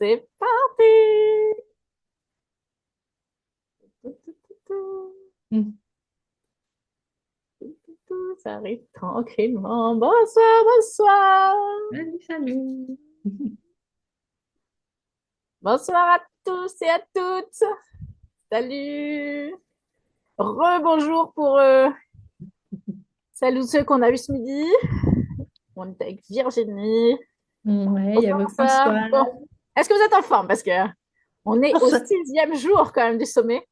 C'est parti! Mm. Ça arrive tranquillement. Bonsoir, bonsoir. Salut, salut. Bonsoir à tous et à toutes. Salut. Rebonjour pour salut ceux qu'on a vu ce midi. On est avec Virginie. Ouais, il y Bonsoir, avait bonsoir. François. Bon, est-ce que vous êtes en forme? Parce que on est au Bonsoir, 6e jour quand même du sommet.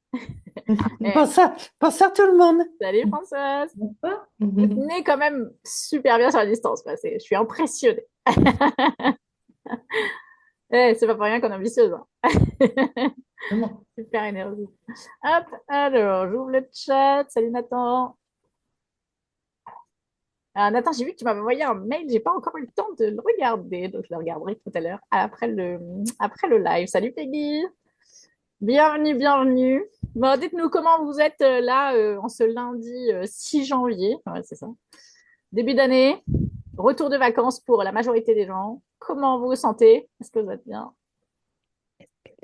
Eh, bonsoir tout le monde. salut Françoise. Bonsoir. Vous tenez quand même super bien sur la distance. Quoi. Je suis impressionnée. C'est pas pour rien qu'on est ambitieuse. Hein. Comment? Super énergie. Hop, alors, j'ouvre le chat. Salut Nathan. Alors, Nathan, j'ai vu que tu m'avais envoyé un mail. J'ai pas encore eu le temps de le regarder. Donc, je le regarderai tout à l'heure après le live. Salut Peggy. Bienvenue, bienvenue. Bon, dites-nous comment vous êtes là en ce lundi 6 janvier. Ouais, c'est ça. Début d'année. Retour de vacances pour la majorité des gens. Comment vous vous sentez? Est-ce que vous êtes bien?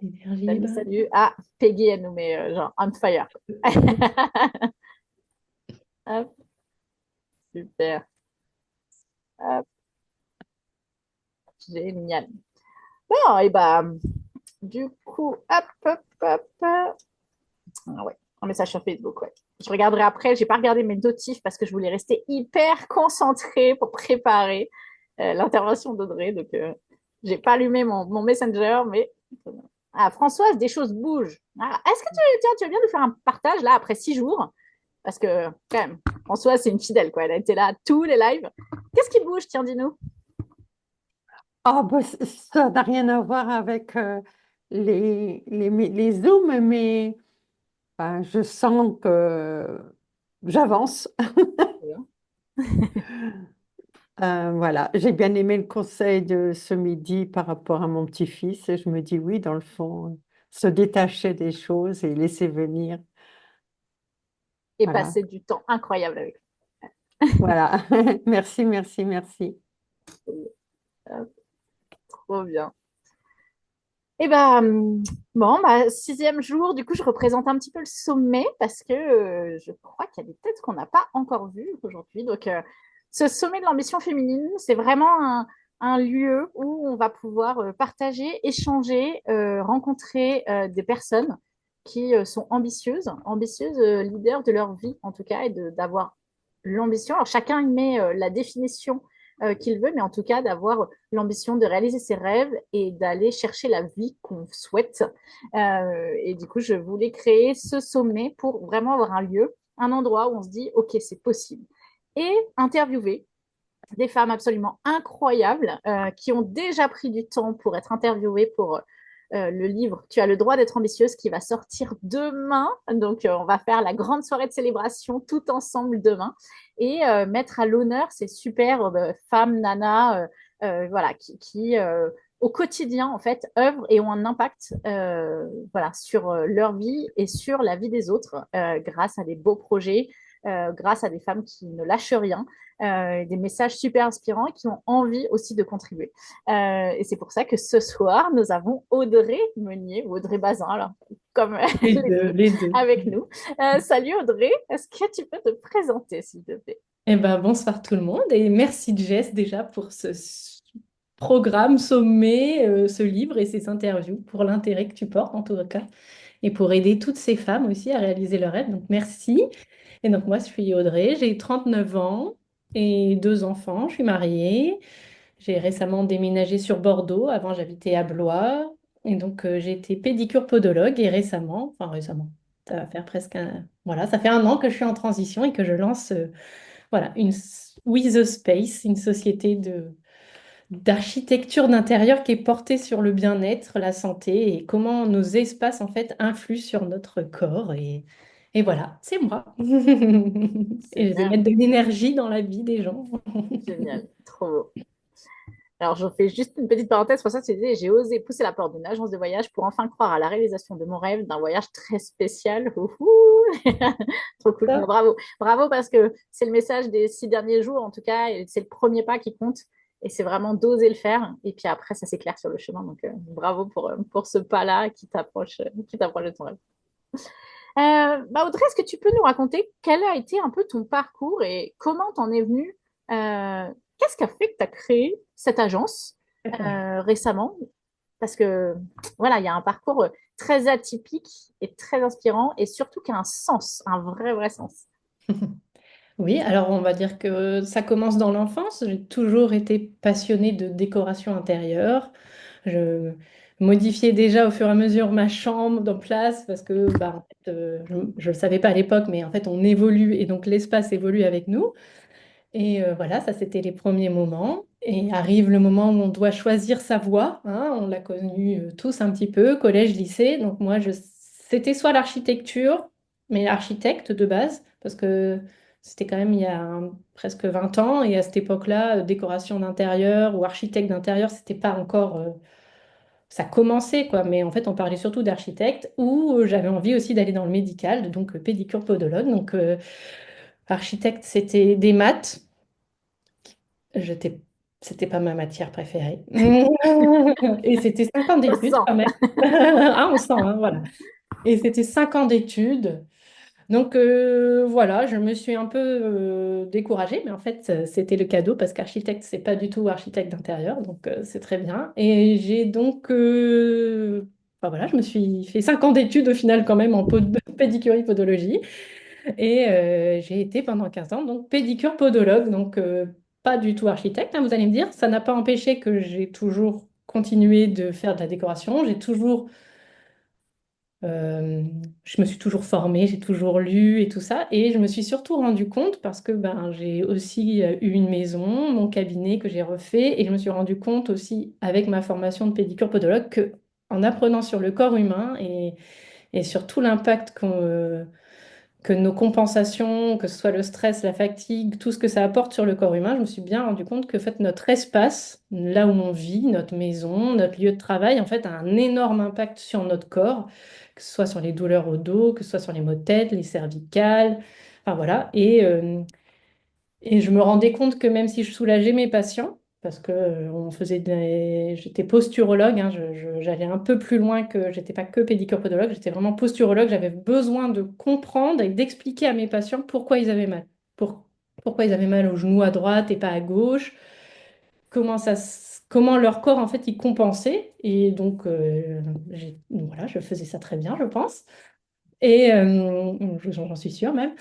L'énergie est Salut, bonne. salut. Ah, Peggy, elle nous met genre on fire. Hop, super. Hop, génial. Bon, et bah, du coup, hop, hop, hop, hop. Ah ouais, un message sur Facebook, ouais. Je regarderai après. J'ai pas regardé mes notifs parce que je voulais rester hyper concentrée pour préparer l'intervention d'Audrey. Donc, j'ai pas allumé mon Messenger, mais ah, Françoise, des choses bougent. Ah, est-ce que tiens, tu veux bien nous faire un partage là après 6 jours? Parce que quand même, Françoise, c'est une fidèle, quoi. Elle a été là à tous les lives. Qu'est-ce qui bouge? Tiens, dis-nous. Ah, bah, ça n'a rien à voir avec les Zooms, mais ben, je sens que j'avance. Voilà, j'ai bien aimé le conseil de ce midi par rapport à mon petit-fils et je me dis oui, dans le fond, se détacher des choses et laisser venir. Et Voilà. passer du temps incroyable avec Voilà. Merci, merci, merci. lui. Trop bien. Et ben, bon, bah, 6e jour, du coup, je représente un petit peu le sommet parce que je crois qu'il y a des têtes qu'on n'a pas encore vues aujourd'hui. Donc, ce sommet de l'ambition féminine, c'est vraiment un lieu où on va pouvoir partager, échanger, rencontrer des personnes qui sont ambitieuses leaders de leur vie en tout cas, et d'avoir l'ambition. Alors, chacun y met la définition qu'il veut, mais en tout cas d'avoir l'ambition de réaliser ses rêves et d'aller chercher la vie qu'on souhaite. Et du coup, je voulais créer ce sommet pour vraiment avoir un lieu, un endroit où on se dit, OK, c'est possible. Et interviewer des femmes absolument incroyables qui ont déjà pris du temps pour être interviewées pour le livre Tu as le droit d'être ambitieuse qui va sortir demain. Donc, on va faire la grande soirée de célébration tout ensemble demain et mettre à l'honneur ces superbes femmes, nanas, voilà, qui au quotidien, en fait, œuvrent et ont un impact voilà, sur leur vie et sur la vie des autres grâce à des beaux projets, grâce à des femmes qui ne lâchent rien, des messages super inspirants qui ont envie aussi de contribuer. Et c'est pour ça que ce soir, nous avons Audrey Meunier, ou Audrey Bazin, alors, comme Les les deux, deux, les deux. avec nous. Salut Audrey, est-ce que tu peux te présenter, s'il te plaît? Eh ben, bonsoir tout le monde et merci Jess déjà pour programme sommet, ce livre et ces interviews, pour l'intérêt que tu portes en tout cas et pour aider toutes ces femmes aussi à réaliser leurs rêves. Donc merci. Et donc moi je suis Audrey, j'ai 39 ans et deux enfants, je suis mariée. J'ai récemment déménagé sur Bordeaux, avant j'habitais à Blois et donc j'ai été pédicure podologue et récemment, ça va faire presque voilà, ça fait un an que je suis en transition et que je lance voilà, With a Space, une société d'architecture d'intérieur qui est portée sur le bien-être, la santé et comment nos espaces en fait influent sur notre corps. Et voilà, c'est moi. Et je vais Super, mettre de l'énergie dans la vie des gens. génial, trop beau. Alors, je fais juste une petite parenthèse pour ça, tu disais, j'ai osé pousser la porte d'une agence de voyage pour enfin croire à la réalisation de mon rêve d'un voyage très spécial. Ouhou. Trop cool. Bon, Ça, bravo. Bravo parce que c'est le message des 6 derniers jours, en tout cas, et c'est le premier pas qui compte. Et c'est vraiment d'oser le faire. Et puis après, ça s'éclaire sur le chemin. Donc, bravo pour ce pas-là qui t'approche de ton rêve. Audrey, est-ce que tu peux nous raconter quel a été un peu ton parcours et comment t'en es venu qu'est-ce qui a fait que tu as créé cette agence récemment? Parce que voilà, il y a un parcours très atypique et très inspirant et surtout qui a un sens, un vrai, vrai sens. Oui, alors on va dire que ça commence dans l'enfance. J'ai toujours été passionnée de décoration intérieure. Je modifiais déjà au fur et à mesure ma chambre dans place parce que bah, en fait, je ne le savais pas à l'époque, mais en fait on évolue et donc l'espace évolue avec nous. Et voilà, ça c'était les premiers moments. Et arrive le moment où on doit choisir sa voie, hein. On l'a connu tous un petit peu, collège, lycée. Donc moi, c'était soit l'architecture, mais architecte de base, parce que c'était quand même il y a presque 20 ans. Et à cette époque-là, décoration d'intérieur ou architecte d'intérieur, c'était pas encore... ça commençait, quoi. Mais en fait, on parlait surtout d'architecte. Ou j'avais envie aussi d'aller dans le médical, donc pédicure podologue. Donc architecte, c'était des maths. J'étais, c'était pas ma matière préférée. Et c'était 5 ans Ça d'études sent. quand même. Ah, on sent, hein, voilà. Et c'était 5 ans d'études. Donc voilà, je me suis un peu découragée, mais en fait, c'était le cadeau parce qu'architecte, c'est pas du tout architecte d'intérieur, donc c'est très bien. Et j'ai donc, voilà, je me suis fait 5 ans d'études au final quand même en pédicurie podologie. Et j'ai été pendant 15 ans donc pédicure podologue, donc pas du tout architecte, hein, vous allez me dire. Ça n'a pas empêché que j'ai toujours continué de faire de la décoration. Euh, je me suis toujours formée, j'ai toujours lu et tout ça. Et je me suis surtout rendu compte parce que ben, j'ai aussi eu une maison, mon cabinet que j'ai refait. Et je me suis rendu compte aussi avec ma formation de pédicure podologue que en apprenant sur le corps humain et sur tout l'impact que nos compensations, que ce soit le stress, la fatigue, tout ce que ça apporte sur le corps humain, je me suis bien rendu compte que en fait, notre espace, là où on vit, notre maison, notre lieu de travail, en fait, a un énorme impact sur notre corps, que ce soit sur les douleurs au dos, que ce soit sur les maux de tête, les cervicales, enfin voilà. Et je me rendais compte que même si je soulageais mes patients, parce que j'étais posturologue, hein, j'allais un peu plus loin que j'étais pas que pédicure podologue, j'étais vraiment posturologue. J'avais besoin de comprendre et d'expliquer à mes patients pourquoi ils avaient mal, pourquoi ils avaient mal au genou à droite et pas à gauche, comment leur corps en fait il compensait. Et donc voilà, je faisais ça très bien, je pense. Et j'en suis sûre même.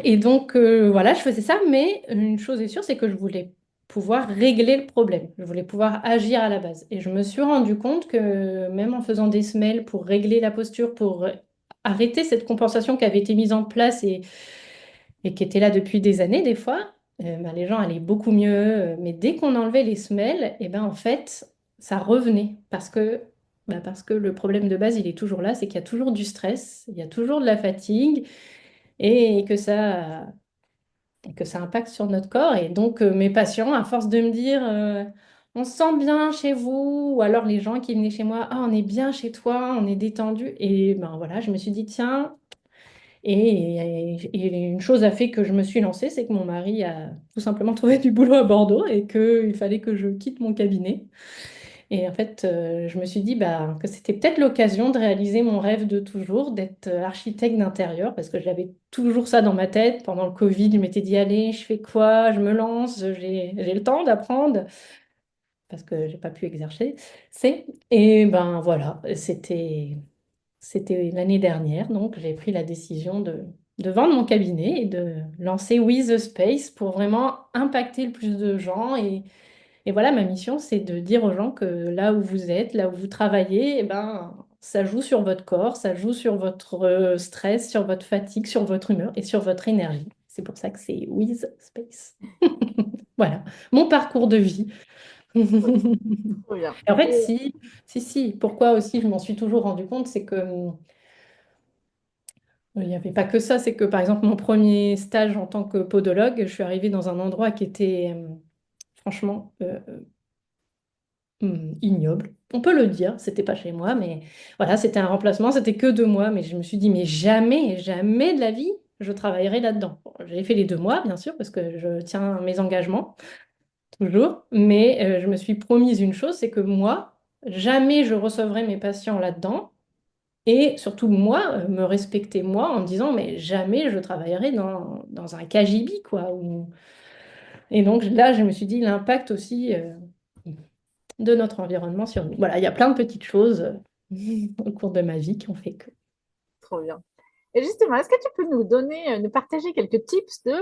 Et donc, voilà, je faisais ça, mais une chose est sûre, c'est que je voulais pouvoir régler le problème. Je voulais pouvoir agir à la base. Et je me suis rendu compte que même en faisant des semelles pour régler la posture, pour arrêter cette compensation qui avait été mise en place et qui était là depuis des années, des fois, ben, les gens allaient beaucoup mieux. Mais dès qu'on enlevait les semelles, et ben, en fait, ça revenait. Parce que le problème de base, il est toujours là, c'est qu'il y a toujours du stress, il y a toujours de la fatigue et que ça impacte sur notre corps. Et donc, mes patients, à force de me dire, on se sent bien chez vous, ou alors les gens qui venaient chez moi, ah, on est bien chez toi, on est détendu. Et ben voilà, je me suis dit, tiens, et une chose a fait que je me suis lancée, c'est que mon mari a tout simplement trouvé du boulot à Bordeaux et qu'il fallait que je quitte mon cabinet. Et en fait, je me suis dit bah, que c'était peut-être l'occasion de réaliser mon rêve de toujours, d'être architecte d'intérieur, parce que j'avais toujours ça dans ma tête. Pendant le Covid, je m'étais dit, allez, je fais quoi? Je me lance, j'ai le temps d'apprendre, parce que j'ai pas pu exercer. Et ben voilà, c'était l'année dernière, donc j'ai pris la décision de vendre mon cabinet et de lancer We the Space pour vraiment impacter le plus de gens. Et voilà, ma mission, c'est de dire aux gens que là où vous êtes, là où vous travaillez, eh ben, ça joue sur votre corps, ça joue sur votre stress, sur votre fatigue, sur votre humeur et sur votre énergie. C'est pour ça que c'est With Space. Voilà, mon parcours de vie. Trop bien. Et en fait, Et si, pourquoi aussi je m'en suis toujours rendu compte, c'est que il n'y avait pas que ça, c'est que par exemple, mon premier stage en tant que podologue, je suis arrivée dans un endroit qui était franchement ignoble. On peut le dire, c'était pas chez moi, mais voilà, c'était un remplacement, c'était que 2 mois, mais je me suis dit, mais jamais, jamais de la vie, je travaillerai là-dedans. Bon, j'ai fait les 2 mois, bien sûr, parce que je tiens mes engagements. toujours. Mais je me suis promise une chose, c'est que moi, jamais je recevrai mes patients là-dedans. Et surtout, moi, me respecter moi en me disant, mais jamais je travaillerai dans un KGB, quoi. Et donc là, je me suis dit l'impact aussi de notre environnement sur nous. Voilà, il y a plein de petites choses au cours de ma vie qui ont fait que. Trop bien. Et justement, est-ce que tu peux nous donner, nous partager quelques tips de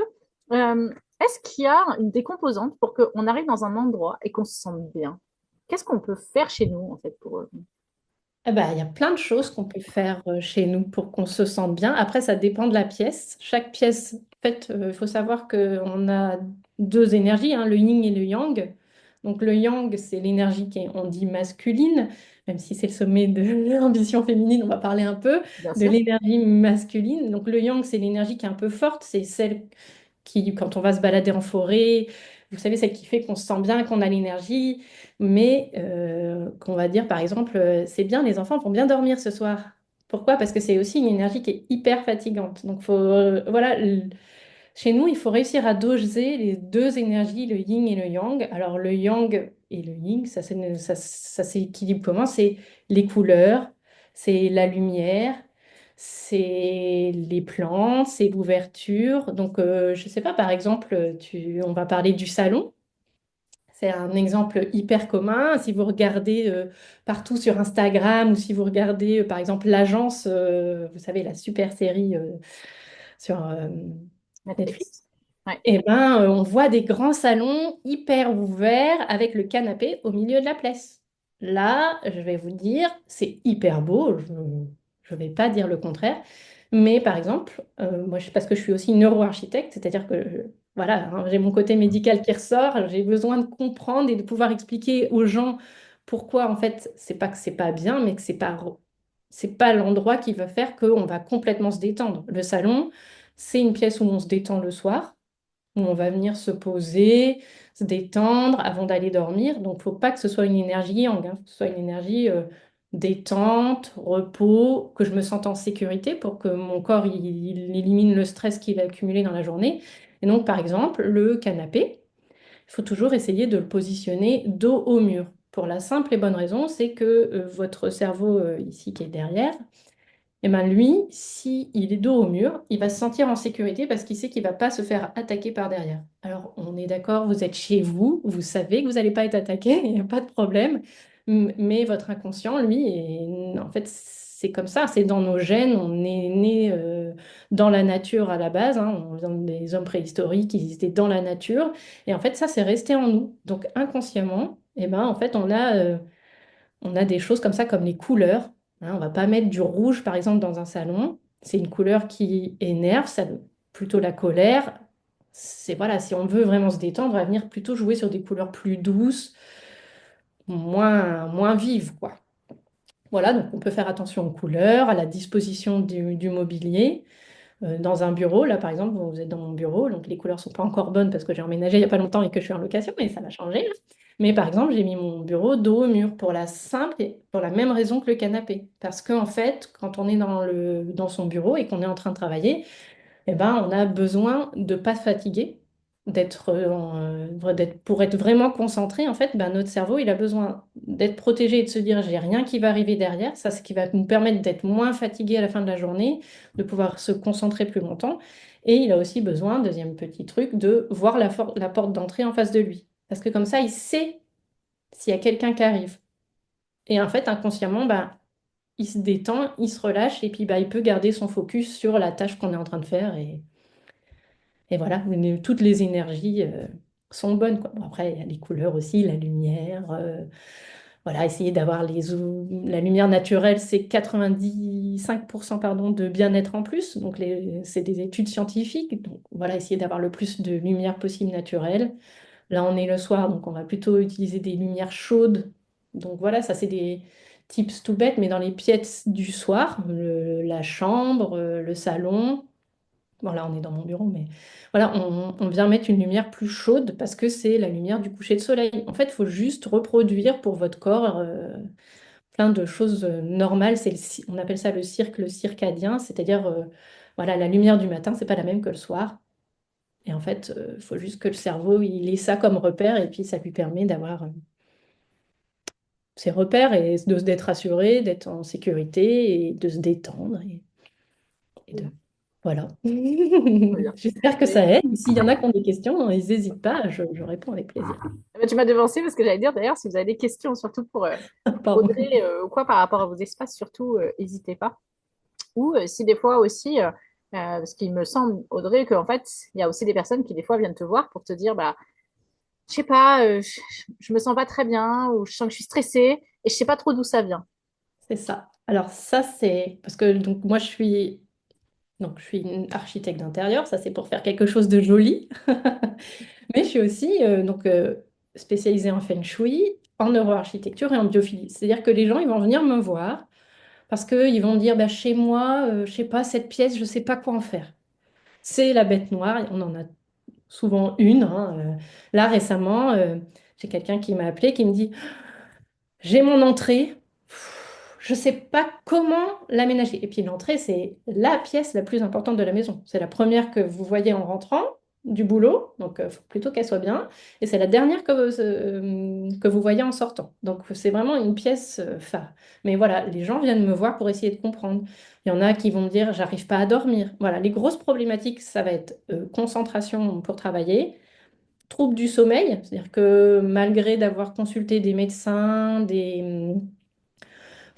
est-ce qu'il y a une décomposante pour qu'on arrive dans un endroit et qu'on se sente bien? Qu'est-ce qu'on peut faire chez nous en fait pour Eh ben, il y a plein de choses qu'on peut faire chez nous pour qu'on se sente bien. Après, ça dépend de la pièce. Chaque pièce, en fait, il faut savoir qu'on a deux énergies, hein, le yin et le yang. Donc le yang, c'est l'énergie qui est, on dit masculine, même si c'est le sommet de l'ambition féminine, on va parler un peu bien de sûr? l'énergie masculine. Donc le yang, c'est l'énergie qui est un peu forte, c'est celle qui, quand on va se balader en forêt, vous savez, celle qui fait qu'on se sent bien, qu'on a l'énergie, mais qu'on va dire, par exemple, c'est bien, les enfants vont bien dormir ce soir. Pourquoi? Parce que c'est aussi une énergie qui est hyper fatigante. Donc, faut, voilà, chez nous, il faut réussir à doser les deux énergies, le yin et le yang. Alors, le yang et le yin, ça s'équilibre comment? C'est les couleurs, c'est la lumière, c'est les plantes, c'est l'ouverture. Donc, je ne sais pas, par exemple, on va parler du salon. C'est un exemple hyper commun. Si vous regardez partout sur Instagram ou si vous regardez, par exemple, l'agence, vous savez, la super série sur Netflix. Netflix? Ouais. Eh ben, on voit des grands salons hyper ouverts avec le canapé au milieu de la place. Là, je vais vous dire, c'est hyper beau. Je ne vais pas dire le contraire. Mais par exemple, moi, parce que je suis aussi neuroarchitecte, c'est-à-dire que voilà, hein, j'ai mon côté médical qui ressort, j'ai besoin de comprendre et de pouvoir expliquer aux gens pourquoi en fait, c'est pas que c'est pas bien, mais que c'est pas l'endroit qui va faire qu'on va complètement se détendre. Le salon, c'est une pièce où on se détend le soir où on va venir se poser, se détendre avant d'aller dormir. Donc, il ne faut pas que ce soit une énergie yang, hein. Faut que ce soit une énergie détente, repos, que je me sente en sécurité pour que mon corps il élimine le stress qu'il a accumulé dans la journée. Et donc, par exemple, le canapé, il faut toujours essayer de le positionner dos au mur. Pour la simple et bonne raison, c'est que votre cerveau ici qui est derrière, et ben lui, si il est dos au mur, il va se sentir en sécurité parce qu'il sait qu'il va pas se faire attaquer par derrière. Alors, on est d'accord, vous êtes chez vous, vous savez que vous n'allez pas être attaqué, il n'y a pas de problème. Mais votre inconscient, lui, en fait, c'est comme ça, c'est dans nos gènes, on est né dans la nature à la base, hein, on vient des hommes préhistoriques, ils étaient dans la nature, et en fait, ça, c'est resté en nous. Donc, inconsciemment, et ben, en fait, on a des choses comme ça, comme les couleurs. Hein, on va pas mettre du rouge, par exemple, dans un salon. C'est une couleur qui énerve, ça, plutôt la colère. C'est voilà, si on veut vraiment se détendre, on va venir plutôt jouer sur des couleurs plus douces, moins vives, quoi. Voilà, donc on peut faire attention aux couleurs, à la disposition du mobilier. Dans un bureau, là par exemple, vous êtes dans mon bureau, donc les couleurs sont pas encore bonnes parce que j'ai emménagé il n'y a pas longtemps et que je suis en location, mais ça va changer, là. Mais par exemple, j'ai mis mon bureau dos au mur pour la simple et pour la même raison que le canapé. Parce qu'en fait, quand on est dans son bureau et qu'on est en train de travailler, eh ben, on a besoin de pas se fatiguer, pour être vraiment concentré. En fait, ben, notre cerveau, il a besoin d'être protégé et de se dire, j'ai rien qui va arriver derrière. Ça, c'est ce qui va nous permettre d'être moins fatigué à la fin de la journée, de pouvoir se concentrer plus longtemps. Et il a aussi besoin, deuxième petit truc, de voir la porte d'entrée en face de lui. Parce que comme ça, il sait s'il y a quelqu'un qui arrive. Et en fait, inconsciemment, ben, il se détend, il se relâche et puis ben, il peut garder son focus sur la tâche qu'on est en train de faire. Et voilà, toutes les énergies sont bonnes, quoi. Bon, après, il y a les couleurs aussi, la lumière. Voilà, essayer d'avoir la lumière naturelle, c'est 95% pardon, de bien-être en plus. Donc, c'est des études scientifiques. Donc, voilà, essayer d'avoir le plus de lumière possible naturelle. Là, on est le soir, donc on va plutôt utiliser des lumières chaudes. Donc, voilà, ça, c'est des tips tout bêtes, mais dans les pièces du soir, la chambre, le salon. Bon, là, on est dans mon bureau, mais voilà, on vient mettre une lumière plus chaude parce que c'est la lumière du coucher de soleil. En fait, il faut juste reproduire pour votre corps plein de choses normales. On appelle ça le cycle circadien, c'est-à-dire, voilà, la lumière du matin, c'est pas la même que le soir. Et en fait, il faut juste que le cerveau, il ait ça comme repère et puis ça lui permet d'avoir ses repères et d'être rassuré, d'être en sécurité et de se détendre et de... Voilà. Trop bien. J'espère que ça Et- aide. S'il y en a qui ont des questions, ils n'hésitent pas, je réponds avec plaisir. Tu m'as devancé parce que j'allais dire d'ailleurs, si vous avez des questions, surtout pour Pardon. Audrey ou quoi par rapport à vos espaces, surtout, n'hésitez pas. Ou si des fois aussi, parce qu'il me semble, Audrey, qu'en fait, il y a aussi des personnes qui des fois viennent te voir pour te dire, bah, je sais pas, je me sens pas très bien ou je sens que je suis stressée et je sais pas trop d'où ça vient. C'est ça. Alors ça, c'est parce que donc moi je suis une architecte d'intérieur, ça c'est pour faire quelque chose de joli. Mais je suis aussi spécialisée en feng shui, en neuroarchitecture et en biophilie. C'est-à-dire que les gens, ils vont venir me voir parce qu'ils vont dire, bah, chez moi, je sais pas, cette pièce, je sais pas quoi en faire. C'est la bête noire, on en a souvent une, hein. Là, récemment, j'ai quelqu'un qui m'a appelé qui me dit, j'ai mon entrée, je sais pas comment l'aménager. Et puis l'entrée, c'est la pièce la plus importante de la maison. C'est la première que vous voyez en rentrant du boulot, donc il faut plutôt qu'elle soit bien. Et c'est la dernière que vous voyez en sortant. Donc c'est vraiment une pièce phare. Mais voilà, les gens viennent me voir pour essayer de comprendre. Il y en a qui vont me dire, j'arrive pas à dormir. Voilà, les grosses problématiques, ça va être concentration pour travailler, troubles du sommeil, c'est-à-dire que malgré d'avoir consulté des médecins,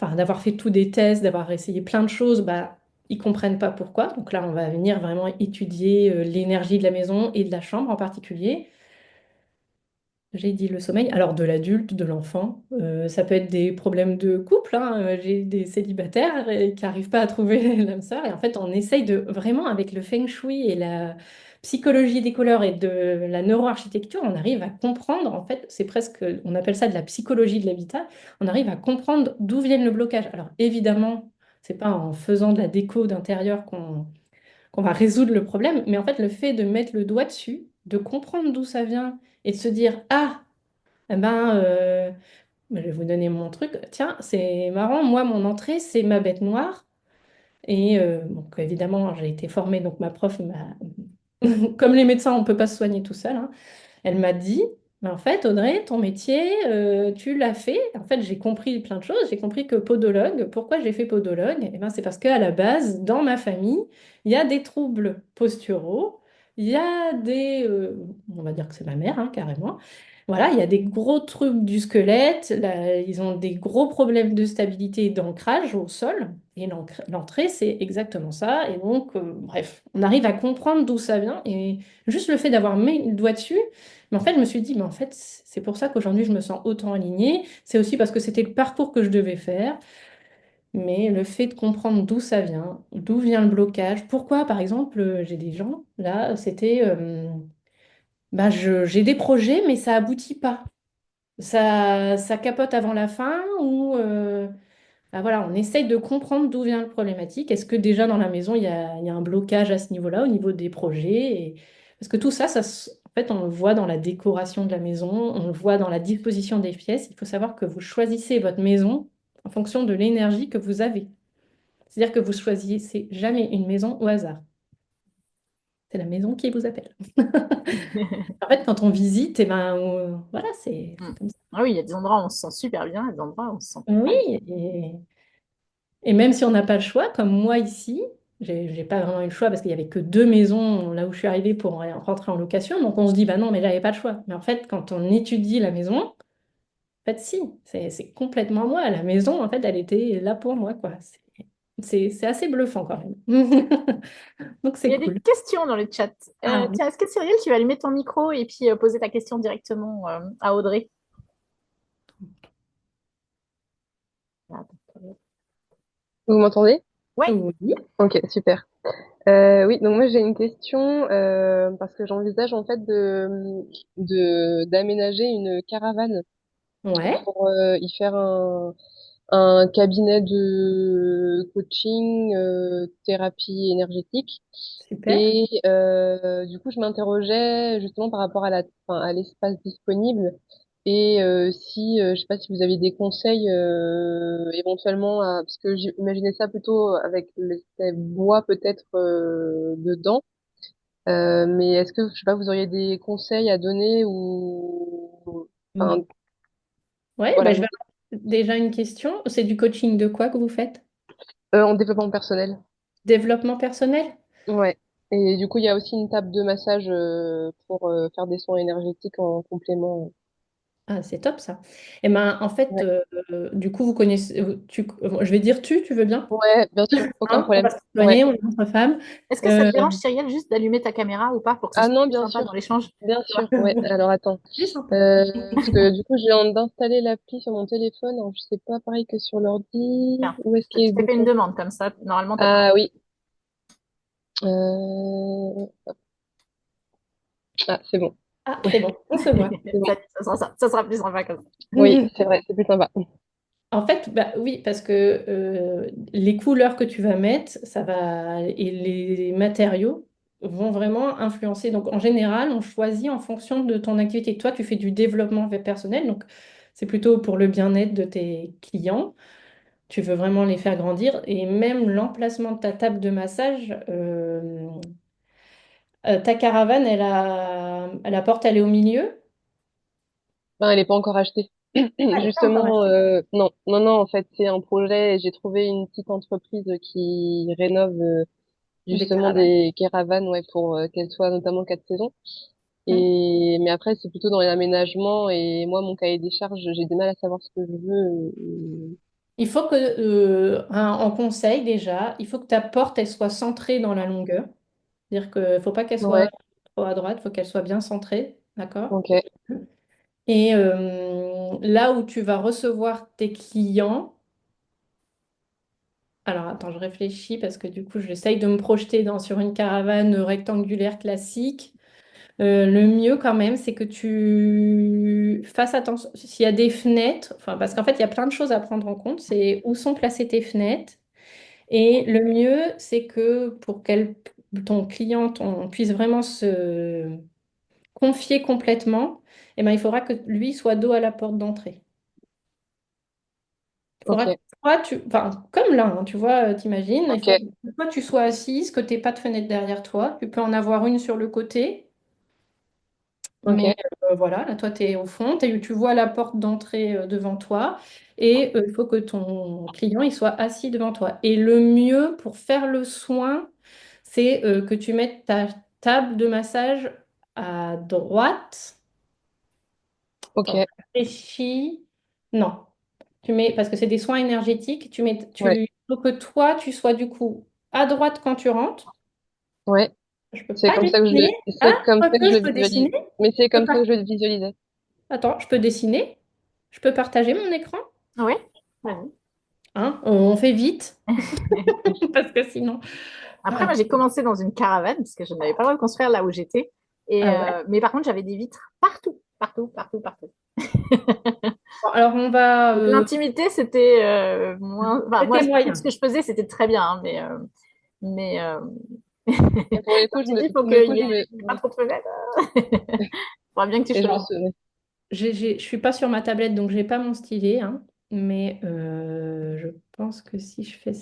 enfin, d'avoir fait tous des tests, d'avoir essayé plein de choses, bah, ils comprennent pas pourquoi. Donc là, on va venir vraiment étudier l'énergie de la maison et de la chambre en particulier. J'ai dit le sommeil, alors de l'adulte, de l'enfant, ça peut être des problèmes de couple, hein. J'ai des célibataires qui n'arrivent pas à trouver l'âme sœur, et en fait on essaye de vraiment avec le feng shui et la psychologie des couleurs et de la neuroarchitecture, on arrive à comprendre, en fait c'est presque, on appelle ça de la psychologie de l'habitat, on arrive à comprendre d'où vient le blocage. Alors évidemment, c'est pas en faisant de la déco d'intérieur qu'on va résoudre le problème, mais en fait le fait de mettre le doigt dessus, de comprendre d'où ça vient et de se dire, ah, eh ben, je vais vous donner mon truc. Tiens, c'est marrant, moi, mon entrée, c'est ma bête noire. Et donc, évidemment, j'ai été formée, donc ma prof m'a... Comme les médecins, on ne peut pas se soigner tout seul, hein. Elle m'a dit, mais en fait, Audrey, ton métier, tu l'as fait. En fait, j'ai compris plein de choses. J'ai compris que podologue, pourquoi j'ai fait podologue? Eh ben, c'est parce qu'à la base, dans ma famille, il y a des troubles posturaux, il y a on va dire que c'est ma mère, hein, carrément. Voilà, il y a des gros trucs du squelette, là, ils ont des gros problèmes de stabilité et d'ancrage au sol. Et l'entrée, c'est exactement ça. Et donc, bref, on arrive à comprendre d'où ça vient. Et juste le fait d'avoir mis le doigt dessus, mais en fait, je me suis dit, mais en fait, c'est pour ça qu'aujourd'hui, je me sens autant alignée. C'est aussi parce que c'était le parcours que je devais faire. Mais le fait de comprendre d'où ça vient, d'où vient le blocage, pourquoi, par exemple, j'ai des gens, là, bah, j'ai des projets, mais ça aboutit pas. Ça capote avant la fin ou bah voilà, on essaye de comprendre d'où vient le problématique. Est-ce que déjà dans la maison, il y a un blocage à ce niveau-là, au niveau des projets parce que tout ça, en fait, on le voit dans la décoration de la maison, on le voit dans la disposition des pièces. Il faut savoir que vous choisissez votre maison en fonction de l'énergie que vous avez. C'est-à-dire que vous choisissez jamais une maison au hasard. C'est la maison qui vous appelle. En fait, quand on visite, eh ben, voilà, Mm. c'est comme ça. Ah oui, il y a des endroits où on se sent super bien et des endroits où on se sent Oui, pas bien. et même si on n'a pas le choix, comme moi ici, j'ai pas vraiment eu le choix parce qu'il n'y avait que deux maisons là où je suis arrivée pour rentrer en location. Donc on se dit, bah non, mais j'avais pas le choix. Mais en fait, quand on étudie la maison, en fait, si, c'est complètement moi. La maison, en fait, elle était là pour moi, quoi. C'est assez bluffant quand même. Donc Il c'est y a des cool. questions dans le chat. Ah oui. Tiens, est-ce que Cyril, tu vas allumer ton micro et puis poser ta question directement à Audrey? Vous m'entendez? Ouais. Oui. Ok, super. Oui, donc moi j'ai une question parce que j'envisage en fait de d'aménager une caravane Ouais, pour y faire un cabinet de coaching, thérapie énergétique. super. Et du coup, je m'interrogeais justement par rapport enfin, à l'espace disponible et si, je sais pas si vous avez des conseils éventuellement, parce que j'imaginais ça plutôt avec l'aspect bois peut-être dedans. Mais est-ce que, je sais pas, vous auriez des conseils à donner ou, Mm. enfin, Ouais, bah, voilà, je vais avoir déjà une question. C'est du coaching de quoi que vous faites? en développement personnel. Développement personnel? Ouais. Et du coup, il y a aussi une table de massage pour faire des soins énergétiques en complément. Ah, c'est top ça. Et ben, en fait, Ouais. du coup, vous connaissez, je vais dire tu veux bien? Ouais, bien sûr, aucun Hein, on va problème. se Ouais. soigner, on est entre femmes. Est-ce que ça te Euh, dérange, Cyrielle, juste d'allumer ta caméra ou pas pour que ce Ah soit non, plus sympa dans l'échange? bien Tu vois. sûr. Ouais. Alors attends. c'est sympa. Parce que du coup, je viens d'installer l'appli sur mon téléphone. Alors, je sais pas pareil que sur l'ordi. Tiens, Où est-ce je qu'il y a je le t'ai fait une bouton? demande comme ça. Normalement, tu as Ah oui. Euh... Ah, c'est bon. Ah, c'est bon, on se voit. C'est bon. ça sera plus sympa comme ça. Oui, c'est vrai, c'est plus sympa. En fait, bah, oui, parce que les couleurs que tu vas mettre, ça va, et les matériaux vont vraiment influencer. Donc, en général, on choisit en fonction de ton activité. Toi, tu fais du développement personnel, donc c'est plutôt pour le bien-être de tes clients. Tu veux vraiment les faire grandir. Et même l'emplacement de ta table de massage, ta caravane, la porte, elle est au milieu. Ben, elle n'est pas encore achetée. Ah, elle n'est pas encore Justement, achetée. non, en fait, c'est un projet. J'ai trouvé une petite entreprise qui rénove Des justement caravanes. des caravanes, ouais, pour qu'elles soient notamment 4 saisons. Hmm. Mais après, c'est plutôt dans l'aménagement. Et moi, mon cahier des charges, j'ai du mal à savoir ce que je veux. Il faut que, en conseil déjà, il faut que ta porte, elle soit centrée dans la longueur. C'est-à-dire qu'il ne faut pas qu'elle soit Ouais, trop à droite, il faut qu'elle soit bien centrée. D'accord? ok, Et là où tu vas recevoir tes clients, alors attends, je réfléchis parce que du coup, j'essaye de me projeter sur une caravane rectangulaire classique. Le mieux quand même, c'est que tu fasses attention. S'il y a des fenêtres, enfin, parce qu'en fait, il y a plein de choses à prendre en compte. C'est où sont placées tes fenêtres. Et le mieux, c'est que pour que ton client puisse vraiment se confier complètement, eh ben, il faudra que lui soit dos à la porte d'entrée. Il faudra que ok, toi, enfin, comme là, hein, tu vois, t'imagines, il faut ok, que toi, tu sois assise, que tu n'aies pas de fenêtre derrière toi. Tu peux en avoir une sur le côté. Mais ok, voilà, là, toi, tu es au fond, tu vois la porte d'entrée devant toi et il faut que ton client il soit assis devant toi. Et le mieux pour faire le soin, c'est que tu mettes ta table de massage à droite. ok, Attends, je réfléchis. Non, parce que c'est des soins énergétiques, ouais, il faut que toi, tu sois du coup à droite quand tu rentres. ouais. Je peux pas Le, dessiner. c'est Ah, comme ça que quoique je je le peux visualise. dessiner. Mais c'est Je peux comme ça par- que je le visualisais. Attends, je peux dessiner. Je peux partager mon écran. Oui, vas-y. Hein, on fait vite, parce que sinon. Après, Ah, moi, j'ai commencé dans une caravane parce que je n'avais pas le droit de construire là où j'étais. ah ouais. Mais par contre, j'avais des vitres partout, partout, partout, partout. Bon, alors on va. Donc, l'intimité, c'était moins. Enfin, moi, C'était tout ce moyen. que je faisais, c'était très bien, hein, mais Et pour les coups, comme tu dis, il faut pour le qu'il coup, y ait pas trop de fenêtres. Il faudra bien que tu et je me choisisses. souviens. Je suis pas sur ma tablette, donc j'ai pas mon stylet, hein, mais je pense que si je fais.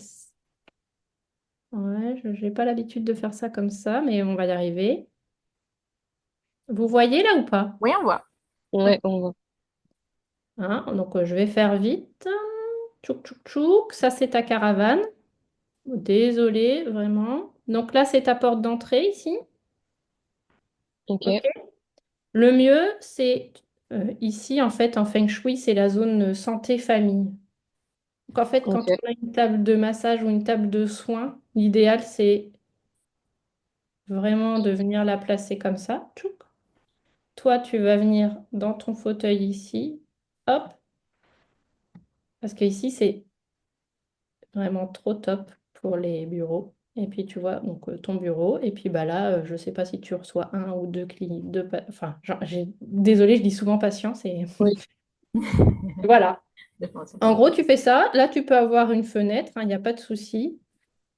Ouais, je n'ai pas l'habitude de faire ça comme ça, mais on va y arriver. Vous voyez là ou pas? Oui, on voit. Ouais, on voit. Hein, donc je vais faire vite. Tchouk, tchouk, tchouk. Ça, c'est ta caravane. Désolée, vraiment. Donc là, c'est ta porte d'entrée ici. Ok, Ok. Le mieux, c'est ici, en fait, en Feng Shui, c'est la zone santé-famille. Donc en fait, quand ok, on a une table de massage ou une table de soins, l'idéal, c'est vraiment de venir la placer comme ça. Tchouk. Toi, tu vas venir dans ton fauteuil ici. Hop. Parce que ici, c'est vraiment trop top pour les bureaux. Et puis, tu vois, donc ton bureau. Et puis, bah là, je ne sais pas si tu reçois un ou deux clients. Enfin, désolée, je dis souvent patience. Et oui, voilà. En Définitivement. gros, tu fais ça. Là, tu peux avoir une fenêtre, hein, il n'y a pas de souci.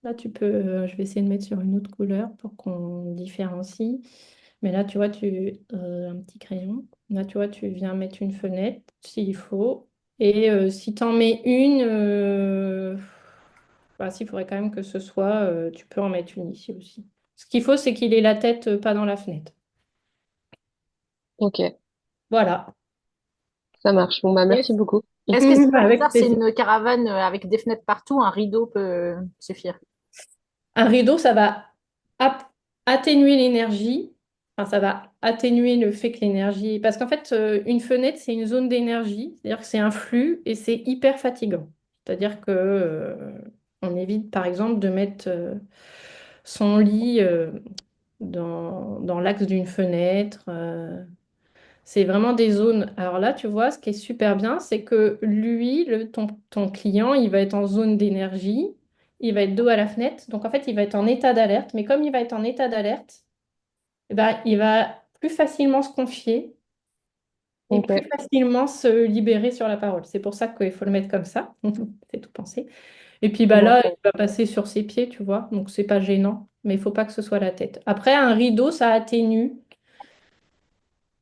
Là, tu peux, je vais essayer de mettre sur une autre couleur pour qu'on différencie. Mais là, tu vois, un petit crayon. Là, tu vois, tu viens mettre une fenêtre s'il faut. Et si tu en mets une, bah, s'il faudrait quand même que ce soit, tu peux en mettre une ici aussi. Ce qu'il faut, c'est qu'il ait la tête pas dans la fenêtre. Ok, Voilà. ça marche. Bon, bah, Et merci beaucoup. est-ce que si par Avec hasard c'est plaisir. une caravane avec des fenêtres partout, un rideau peut suffire? Un rideau, ça va ap- atténuer l'énergie. Enfin, ça va atténuer le fait que l'énergie. Parce qu'en fait, une fenêtre, c'est une zone d'énergie. C'est-à-dire que c'est un flux et c'est hyper fatigant. C'est-à-dire que on évite, par exemple, de mettre son lit dans l'axe d'une fenêtre. C'est vraiment des zones. Alors là, tu vois, ce qui est super bien, c'est que lui, ton client, il va être en zone d'énergie, il va être dos à la fenêtre. Donc en fait, il va être en état d'alerte. Mais comme il va être en état d'alerte, eh ben, il va plus facilement se confier et Ok, plus facilement se libérer sur la parole. C'est pour ça qu'il faut le mettre comme ça. C'est tout pensé. Et puis bah là, il d'accord. va passer sur ses pieds, tu vois. Donc c'est pas gênant. Mais il faut pas que ce soit la tête. Après, un rideau, ça atténue.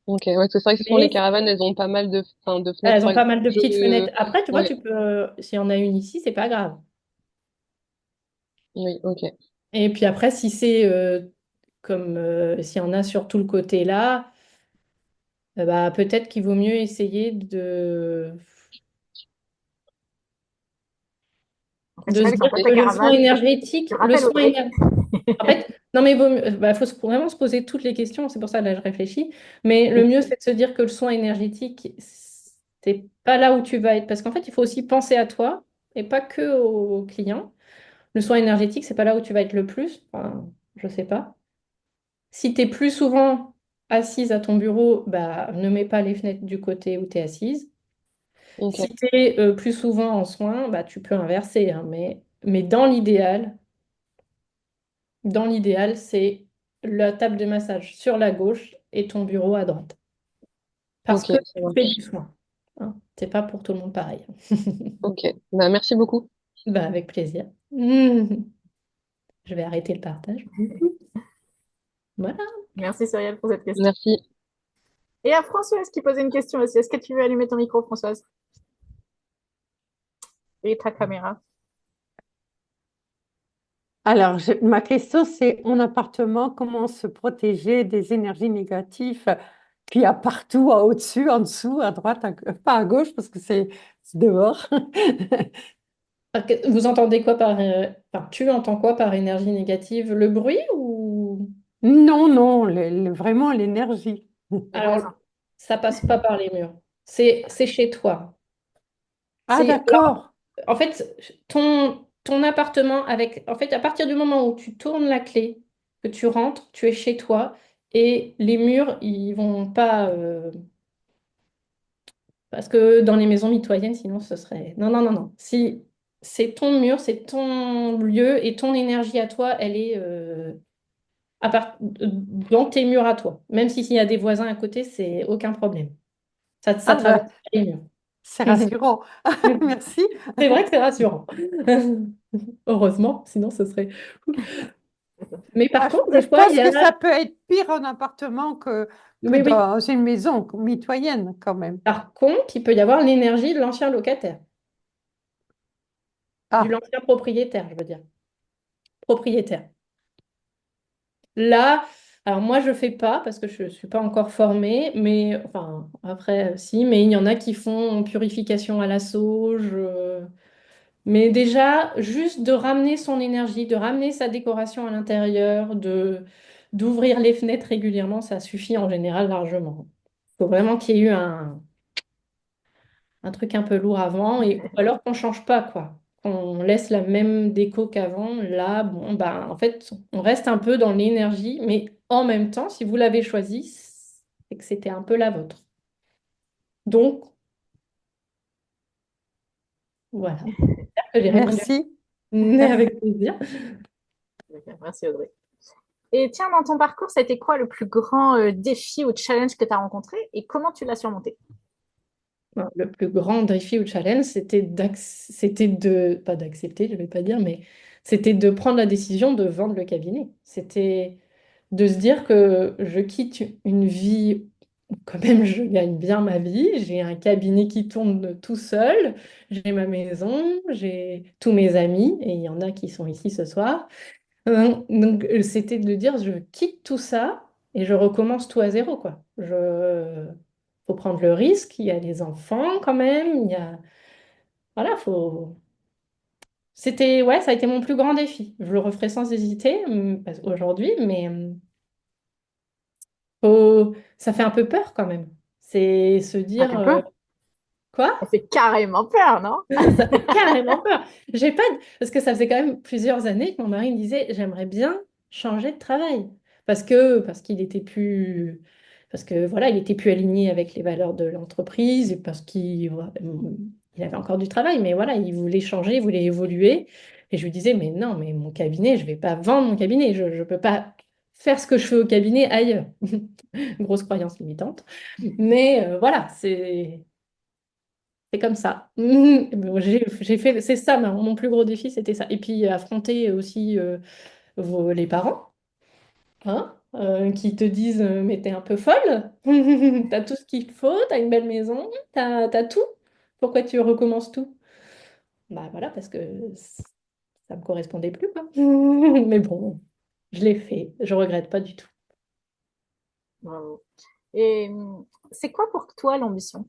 Ok, ouais, parce que c'est vrai que souvent les Mais caravanes, elles ont pas mal de, enfin, de fenêtres. elles Par ont pas exemple, mal de petites fenêtres. Après, tu vois, ouais, tu peux, s'il y en a une ici, c'est pas grave. oui, ok, Et puis après, si c'est comme s'il y en a sur tout le côté là, bah, peut-être qu'il vaut mieux essayer En fait, de se Cyril, quand dire toi, ta que le soin caravane, tu énergétique, le rappelles soin Audrey. énergétique. En fait, non mais bah, faut vraiment se poser toutes les questions. C'est pour ça là, je réfléchis. Mais le mieux, c'est de se dire que le soin énergétique, c'est pas là où tu vas être, parce qu'en fait, il faut aussi penser à toi et pas que aux clients. Le soin énergétique, c'est pas là où tu vas être le plus. Enfin, je sais pas. Si tu es plus souvent assise à ton bureau, bah, ne mets pas les fenêtres du côté où tu es assise. ok, Si tu es plus souvent en soins, bah, tu peux inverser, hein, mais dans l'idéal, c'est la table de massage sur la gauche et ton bureau à droite. Parce ok, que ça tu fais du marche. soin. Hein. C'est pas pour tout le monde pareil. Ok, bah, merci beaucoup. Bah, avec plaisir. Je vais arrêter le partage. Voilà. Merci Cyril pour cette question. Merci. Et à Françoise qui posait une question aussi. Est-ce que tu veux allumer ton micro, Françoise? Et ta caméra? Alors, ma question, c'est en appartement, comment se protéger des énergies négatives qu'il y a partout, au-dessus, en dessous, à droite, pas à gauche, parce que c'est dehors. Vous entendez quoi par... enfin, tu entends quoi par énergie négative? Le bruit ou... Non, non, vraiment l'énergie. Les Alors, voisins. ça passe pas par les murs. C'est chez toi. Ah, Alors, d'accord. en fait, ton appartement avec... En fait, à partir du moment où tu tournes la clé, que tu rentres, tu es chez toi et les murs, ils vont pas... parce que dans les maisons mitoyennes, sinon ce serait... Non, non, non, non. Si c'est ton mur, c'est ton lieu et ton énergie à toi, elle est... dans tes murs à toi. Même si s'il y a des voisins à côté, c'est aucun problème. Ça Ah, traverse ben, les murs. c'est rassurant. Merci. C'est vrai que c'est rassurant. Heureusement, sinon ce serait... Mais par Ah, contre, je des fois, il pense y a... que ça peut être pire en appartement que Oui, oui. dans une maison mitoyenne, quand même. Par contre, il peut y avoir l'énergie de l'ancien locataire, de Ah, l'ancien propriétaire, je veux dire. Propriétaire. Là, alors moi, je fais pas parce que je ne suis pas encore formée, mais enfin, après, si, mais il y en a qui font purification à la sauge. Mais déjà, juste de ramener son énergie, de ramener sa décoration à l'intérieur, d'ouvrir les fenêtres régulièrement, ça suffit en général largement. Il faut vraiment qu'il y ait eu un truc un peu lourd avant, ou alors qu'on change pas, quoi. Qu'on laisse la même déco qu'avant. Là, bon, bah, en fait, on reste un peu dans l'énergie, mais en même temps, si vous l'avez choisi, c'est que c'était un peu la vôtre. Donc, voilà. J'espère que j'ai répondu merci. avec plaisir. Merci Audrey. Et tiens, dans ton parcours, ça a été quoi le plus grand défi ou challenge que tu as rencontré et comment tu l'as surmonté? Non, le plus grand défi ou challenge, c'était pas d'accepter, je vais pas dire, mais c'était de prendre la décision de vendre le cabinet. C'était de se dire que je quitte une vie où quand même je gagne bien ma vie, j'ai un cabinet qui tourne tout seul, j'ai ma maison, j'ai tous mes amis, et il y en a qui sont ici ce soir. Donc, c'était de dire, je quitte tout ça et je recommence tout à zéro, quoi. Faut prendre le risque, il y a les enfants quand même, il y a... Voilà, faut... C'était, ouais, ça a été mon plus grand défi. Je le referai sans hésiter aujourd'hui, mais ça fait un peu peur quand même. C'est se Ça dire, fait peur. quoi? Ça fait carrément peur, non? Ça fait carrément peur. J'ai pas Parce que ça faisait quand même plusieurs années que mon mari me disait, j'aimerais bien changer de travail. Parce qu'il était plus... Parce que voilà, il était plus aligné avec les valeurs de l'entreprise et parce il avait encore du travail, mais voilà, il voulait changer, il voulait évoluer. Et je lui disais, mais non, mais mon cabinet, je vais pas vendre mon cabinet. Je ne peux pas faire ce que je fais au cabinet ailleurs. Grosse croyance limitante. Mais voilà, c'est comme ça. Bon, j'ai fait, c'est ça, mon plus gros défi, c'était ça. Et puis affronter aussi les parents, hein, qui te disent mais t'es un peu folle, t'as tout ce qu'il faut, t'as une belle maison, t'as tout. Pourquoi tu recommences tout? Bah voilà, parce que ça me correspondait plus, quoi. Mais bon, je l'ai fait, je regrette pas du tout. Bravo. Et c'est quoi pour toi l'ambition?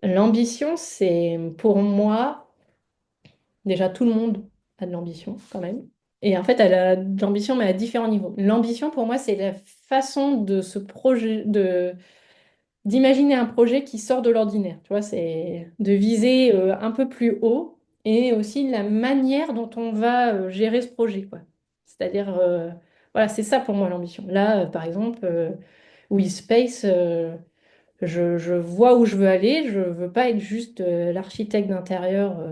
L'ambition, c'est pour moi. Déjà, tout le monde a de l'ambition quand même. Et en fait, elle a de l'ambition, mais à différents niveaux. L'ambition, pour moi, c'est la façon de se projet, d'imaginer un projet qui sort de l'ordinaire. Tu vois, c'est de viser un peu plus haut et aussi la manière dont on va gérer ce projet, quoi. C'est-à-dire, voilà, c'est ça pour moi l'ambition. Là, par exemple, WeSpace, je vois où je veux aller. Je veux pas être juste l'architecte d'intérieur.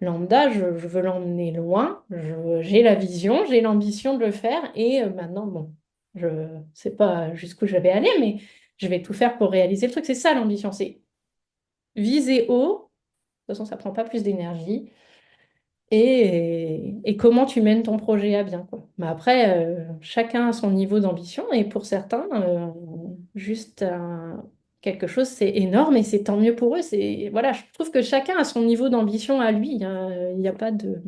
Lambda, je veux l'emmener loin, j'ai la vision, j'ai l'ambition de le faire et maintenant, bon, je sais pas jusqu'où je vais aller, mais je vais tout faire pour réaliser le truc. C'est ça l'ambition, c'est viser haut, de toute façon, ça prend pas plus d'énergie, et comment tu mènes ton projet à bien, quoi. Mais après, chacun a son niveau d'ambition et pour certains, juste quelque chose, c'est énorme et c'est tant mieux pour eux. Voilà, je trouve que chacun a son niveau d'ambition à lui, hein. Il n'y a pas de...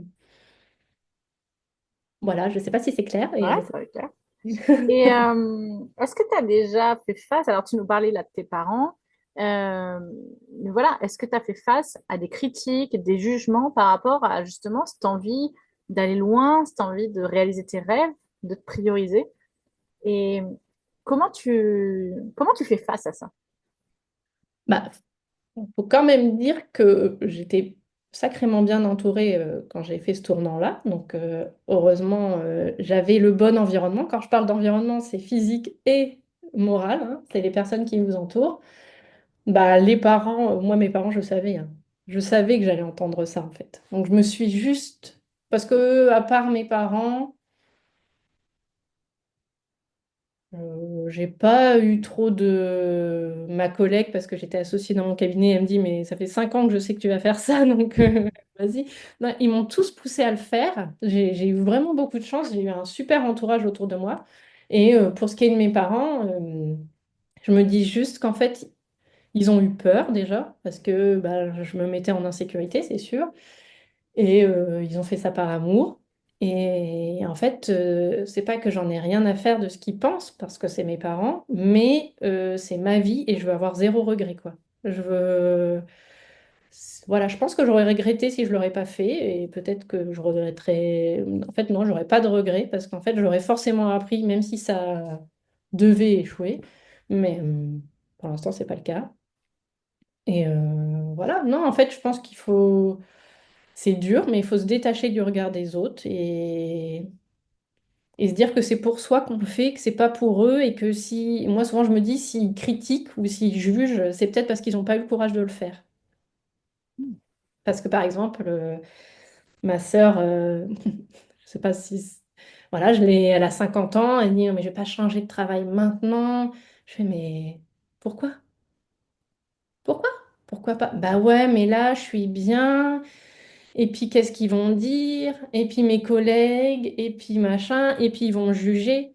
Voilà, je ne sais pas si c'est clair. Et Ouais, je ça va être clair. sais... Et est-ce que tu as déjà fait face, alors tu nous parlais là de tes parents, mais voilà, est-ce que tu as fait face à des critiques, des jugements par rapport à justement cette envie d'aller loin, cette envie de réaliser tes rêves, de te prioriser? Et comment tu fais face à ça? Bah, faut quand même dire que j'étais sacrément bien entourée quand j'ai fait ce tournant-là. Donc, heureusement, j'avais le bon environnement. Quand je parle d'environnement, c'est physique et moral, hein. C'est les personnes qui nous entourent. Bah, les parents, moi, mes parents, je savais, hein. Je savais que j'allais entendre ça, en fait. Donc, je me suis juste... Parce que, à part mes parents, j'ai pas eu trop de... Ma collègue, parce que j'étais associée dans mon cabinet, elle me dit, mais ça fait 5 ans que je sais que tu vas faire ça, donc vas-y. Non, ils m'ont tous poussé à le faire. J'ai eu vraiment beaucoup de chance. J'ai eu un super entourage autour de moi. Et pour ce qui est de mes parents, je me dis juste qu'en fait, ils ont eu peur déjà, parce que bah, je me mettais en insécurité, c'est sûr. Et ils ont fait ça par amour. Et en fait, c'est pas que j'en ai rien à faire de ce qu'ils pensent, parce que c'est mes parents, mais c'est ma vie et je veux avoir zéro regret, quoi. Je veux... Voilà, je pense que j'aurais regretté si je l'aurais pas fait, et peut-être que je regretterais... En fait, non, j'aurais pas de regret, parce qu'en fait, j'aurais forcément appris, même si ça devait échouer. Mais pour l'instant, c'est pas le cas. Et voilà, non, en fait, je pense qu'il faut... C'est dur, mais il faut se détacher du regard des autres et se dire que c'est pour soi qu'on le fait, que c'est pas pour eux et que si, moi souvent je me dis, s'ils critiquent ou s'ils jugent, c'est peut-être parce qu'ils n'ont pas eu le courage de le faire. Parce que par exemple, ma sœur, je sais pas si, voilà, elle a 50 ans, elle dit, mais je vais pas changer de travail maintenant. Je fais, mais pourquoi? Pourquoi? Pourquoi pas? Bah ouais, mais là, je suis bien. Et puis, qu'est-ce qu'ils vont dire? Et puis, mes collègues, et puis machin, et puis ils vont juger.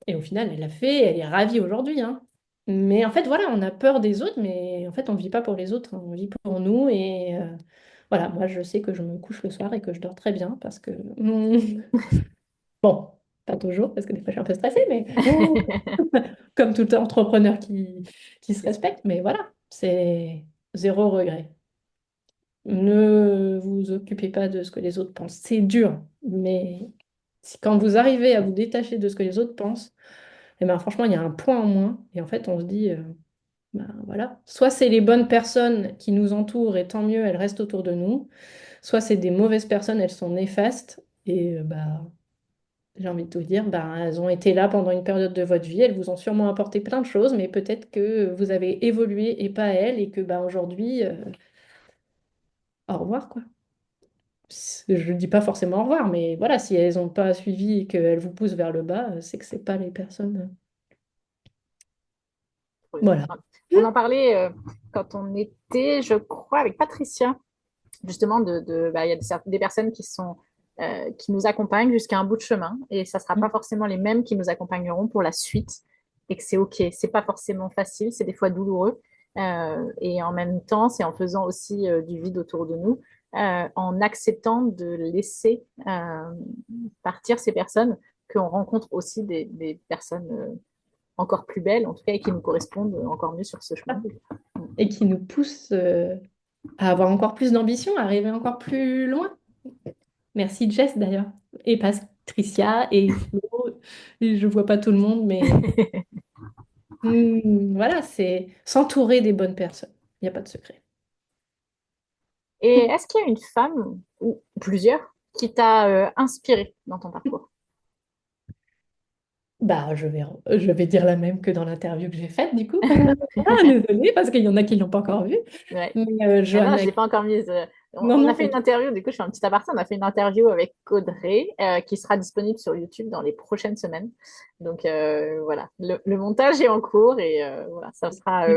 Et au final, elle l'a fait, elle est ravie aujourd'hui, hein. Mais en fait, voilà, on a peur des autres, mais en fait, on ne vit pas pour les autres, hein, on vit pour nous. Et voilà, moi je sais que je me couche le soir et que je dors très bien parce que, bon, pas toujours parce que des fois je suis un peu stressée, mais comme tout entrepreneur qui se respecte, mais voilà, c'est zéro regret. Ne vous occupez pas de ce que les autres pensent. C'est dur, mais quand vous arrivez à vous détacher de ce que les autres pensent, eh ben, franchement, il y a un point en moins. Et en fait, on se dit, ben, voilà, soit c'est les bonnes personnes qui nous entourent et tant mieux, elles restent autour de nous, soit c'est des mauvaises personnes, elles sont néfastes. Et bah, j'ai envie de te dire, ben, elles ont été là pendant une période de votre vie, elles vous ont sûrement apporté plein de choses, mais peut-être que vous avez évolué et pas elles, et que ben, aujourd'hui, au revoir, quoi. Je ne dis pas forcément au revoir, mais voilà, si elles n'ont pas suivi et qu'elles vous poussent vers le bas, c'est que c'est pas les personnes. Trop bien. Voilà. On en parlait quand on était, je crois, avec Patricia, justement, bah, il y a des personnes qui nous accompagnent jusqu'à un bout de chemin et ça ne sera pas forcément les mêmes qui nous accompagneront pour la suite et que c'est OK. C'est pas forcément facile, c'est des fois douloureux. Et en même temps, c'est en faisant aussi du vide autour de nous, en acceptant de laisser partir ces personnes, qu'on rencontre aussi des personnes encore plus belles, en tout cas, et qui nous correspondent encore mieux sur ce chemin. Et qui nous pousse à avoir encore plus d'ambition, à arriver encore plus loin. Merci Jess d'ailleurs. Et Patricia et Flo. Et je vois pas tout le monde, mais voilà, c'est s'entourer des bonnes personnes. Il n'y a pas de secret. Et est-ce qu'il y a une femme, ou plusieurs, qui t'a inspiré dans ton parcours? Bah, je vais dire la même que dans l'interview que j'ai faite, du coup. Ah, désolée, parce qu'il y en a qui ne l'ont pas encore vue. Ouais. Mais Ah non, je Johanna, ne l'ai pas encore mise. non, On a non, fait une interview, du coup, je fais un petit aparté. On a fait une interview avec Audrey qui sera disponible sur YouTube dans les prochaines semaines. Donc voilà, le montage est en cours et voilà, ça sera.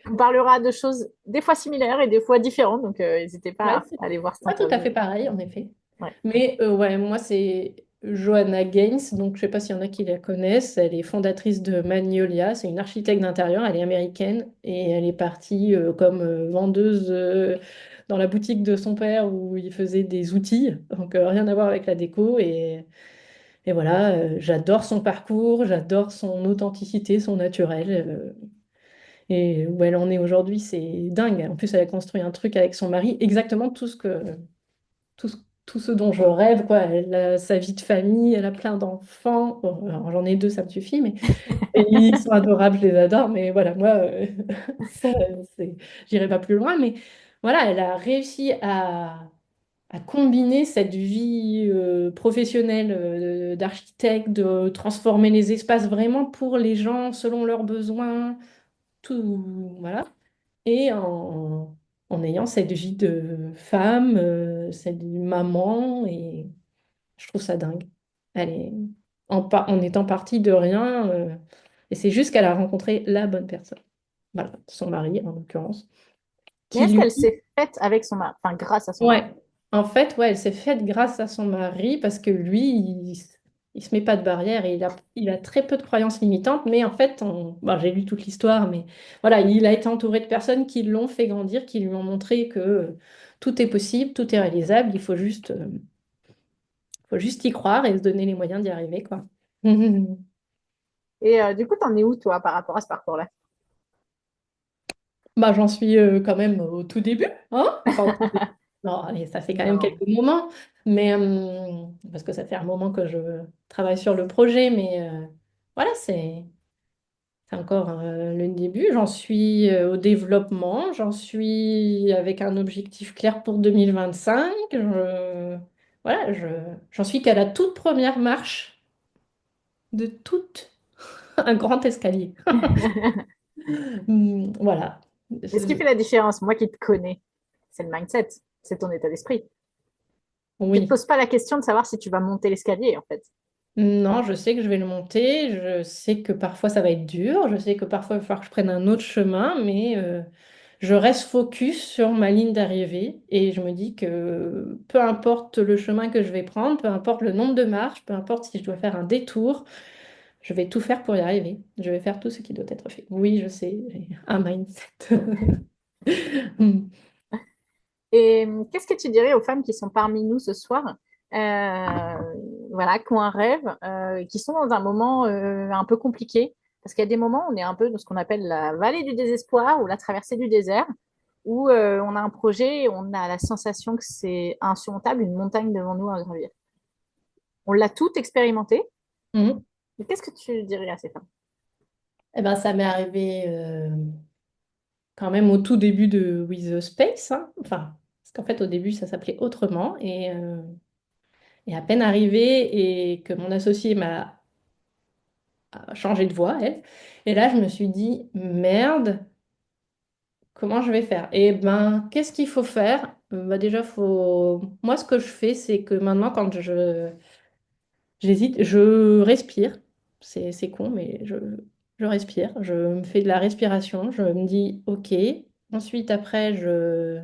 On parlera de choses des fois similaires et des fois différentes. Donc n'hésitez pas ouais, à aller voir cette pas tout à interview. fait pareil, en effet. Ouais. Mais ouais, moi, c'est Johanna Gaines. Donc, je sais pas s'il y en a qui la connaissent. Elle est fondatrice de Magnolia. C'est une architecte d'intérieur. Elle est américaine et elle est partie comme vendeuse dans la boutique de son père où il faisait des outils. Donc, rien à voir avec la déco. Et voilà, j'adore son parcours, j'adore son authenticité, son naturel. Et où elle en est aujourd'hui, c'est dingue. En plus, elle a construit un truc avec son mari, exactement tout ce dont je rêve, quoi. Elle a sa vie de famille, elle a plein d'enfants. Bon, alors, j'en ai deux, ça me suffit, mais et ils sont adorables, je les adore. Mais voilà, moi, ça, j'irai pas plus loin. Mais voilà, elle a réussi à combiner cette vie professionnelle d'architecte, de transformer les espaces vraiment pour les gens selon leurs besoins, tout, voilà. Et en ayant cette vie de femme, cette vie de maman, et je trouve ça dingue. Elle est en étant partie de rien, et c'est juste qu'elle a rencontré la bonne personne. Voilà, son mari en l'occurrence, Mais qui est-ce lui, qu'elle s'est faite avec son mari, enfin grâce à son mari? ouais, en fait, ouais, elle s'est faite grâce à son mari parce que lui, il se met pas de barrière et il a très peu de croyances limitantes, mais en fait, bon, j'ai lu toute l'histoire, mais voilà, il a été entouré de personnes qui l'ont fait grandir, qui lui ont montré que tout est possible, tout est réalisable, il faut juste y croire et se donner les moyens d'y arriver, quoi. Et du coup, t'en es où, toi, par rapport à ce parcours-là? Bah, j'en suis quand même au tout début, hein? Enfin, au tout début. Non, allez, ça fait quand même Non. quelques moments, mais parce que ça fait un moment que je travaille sur le projet, mais voilà, c'est encore le début. J'en suis au développement, j'en suis avec un objectif clair pour 2025. Voilà, j'en suis qu'à la toute première marche de tout un grand escalier. Voilà. Mais ce qui fait la différence, moi qui te connais, c'est le mindset, c'est ton état d'esprit. Tu ne te Oui. poses pas la question de savoir si tu vas monter l'escalier, en fait. Non, je sais que je vais le monter, je sais que parfois ça va être dur, je sais que parfois il va falloir que je prenne un autre chemin, mais je reste focus sur ma ligne d'arrivée et je me dis que peu importe le chemin que je vais prendre, peu importe le nombre de marches, peu importe si je dois faire un détour, je vais tout faire pour y arriver. Je vais faire tout ce qui doit être fait. Oui, je sais, j'ai un mindset. Et qu'est-ce que tu dirais aux femmes qui sont parmi nous ce soir, voilà, qui ont un rêve, qui sont dans un moment un peu compliqué? Parce qu'il y a des moments où on est un peu dans ce qu'on appelle la vallée du désespoir ou la traversée du désert, où on a un projet et on a la sensation que c'est insurmontable, une montagne devant nous à gravir. On l'a tout expérimenté. Mhm. Mais qu'est-ce que tu dirais à ces femmes? Eh ben, ça m'est arrivé quand même au tout début de With the Space, hein. Enfin, parce qu'en fait, au début, ça s'appelait autrement. Et à peine arrivé et que mon associé m'a changé de voix, elle. Et là, je me suis dit, merde, comment je vais faire? Et ben, qu'est-ce qu'il faut faire? Bah déjà, faut... Moi, ce que je fais, c'est que maintenant, quand j'hésite, je respire. C'est con, mais je respire. Je me fais de la respiration. Je me dis, OK. Ensuite, après, je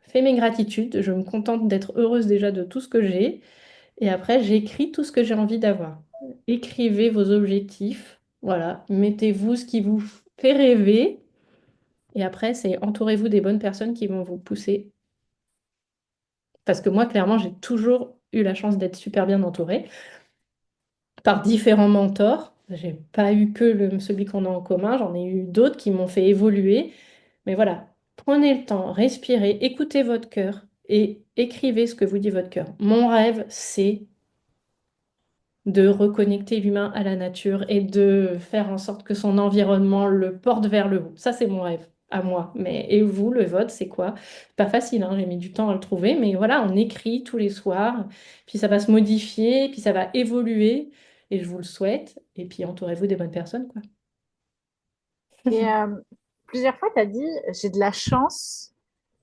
fais mes gratitudes. Je me contente d'être heureuse déjà de tout ce que j'ai. Et après, j'écris tout ce que j'ai envie d'avoir. Écrivez vos objectifs. Voilà. Mettez-vous ce qui vous fait rêver. Et après, c'est entourez-vous des bonnes personnes qui vont vous pousser. Parce que moi, clairement, j'ai toujours eu la chance d'être super bien entourée par différents mentors. J'ai pas eu que celui qu'on a en commun, j'en ai eu d'autres qui m'ont fait évoluer. Mais voilà, prenez le temps, respirez, écoutez votre cœur et écrivez ce que vous dit votre cœur. Mon rêve, c'est de reconnecter l'humain à la nature et de faire en sorte que son environnement le porte vers le haut. Ça, c'est mon rêve à moi. Mais et vous, le vote, c'est quoi? Pas facile, hein, j'ai mis du temps à le trouver, mais voilà, on écrit tous les soirs, puis ça va se modifier, puis ça va évoluer, et je vous le souhaite. Et puis entourez-vous des bonnes personnes, quoi. Et plusieurs fois, tu as dit, j'ai de la chance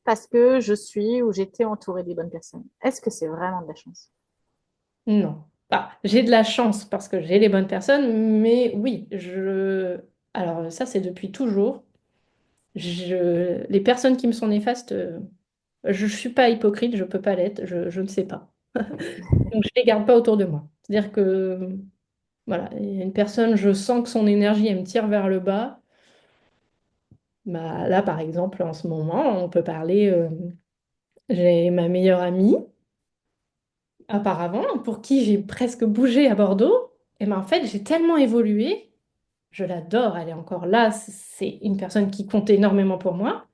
parce que je suis ou j'étais entourée des bonnes personnes. Est-ce que c'est vraiment de la chance? Non. Bah, j'ai de la chance parce que j'ai les bonnes personnes, mais oui, Alors ça, c'est depuis toujours. Les personnes qui me sont néfastes, je ne suis pas hypocrite, je peux pas l'être, je ne sais pas. Donc je les garde pas autour de moi. C'est-à-dire que voilà, il y a une personne, je sens que son énergie, elle me tire vers le bas. Bah, là, par exemple, en ce moment, on peut parler, j'ai ma meilleure amie, auparavant, pour qui j'ai presque bougé à Bordeaux. Et ben en fait, j'ai tellement évolué, je l'adore, elle est encore là, c'est une personne qui compte énormément pour moi.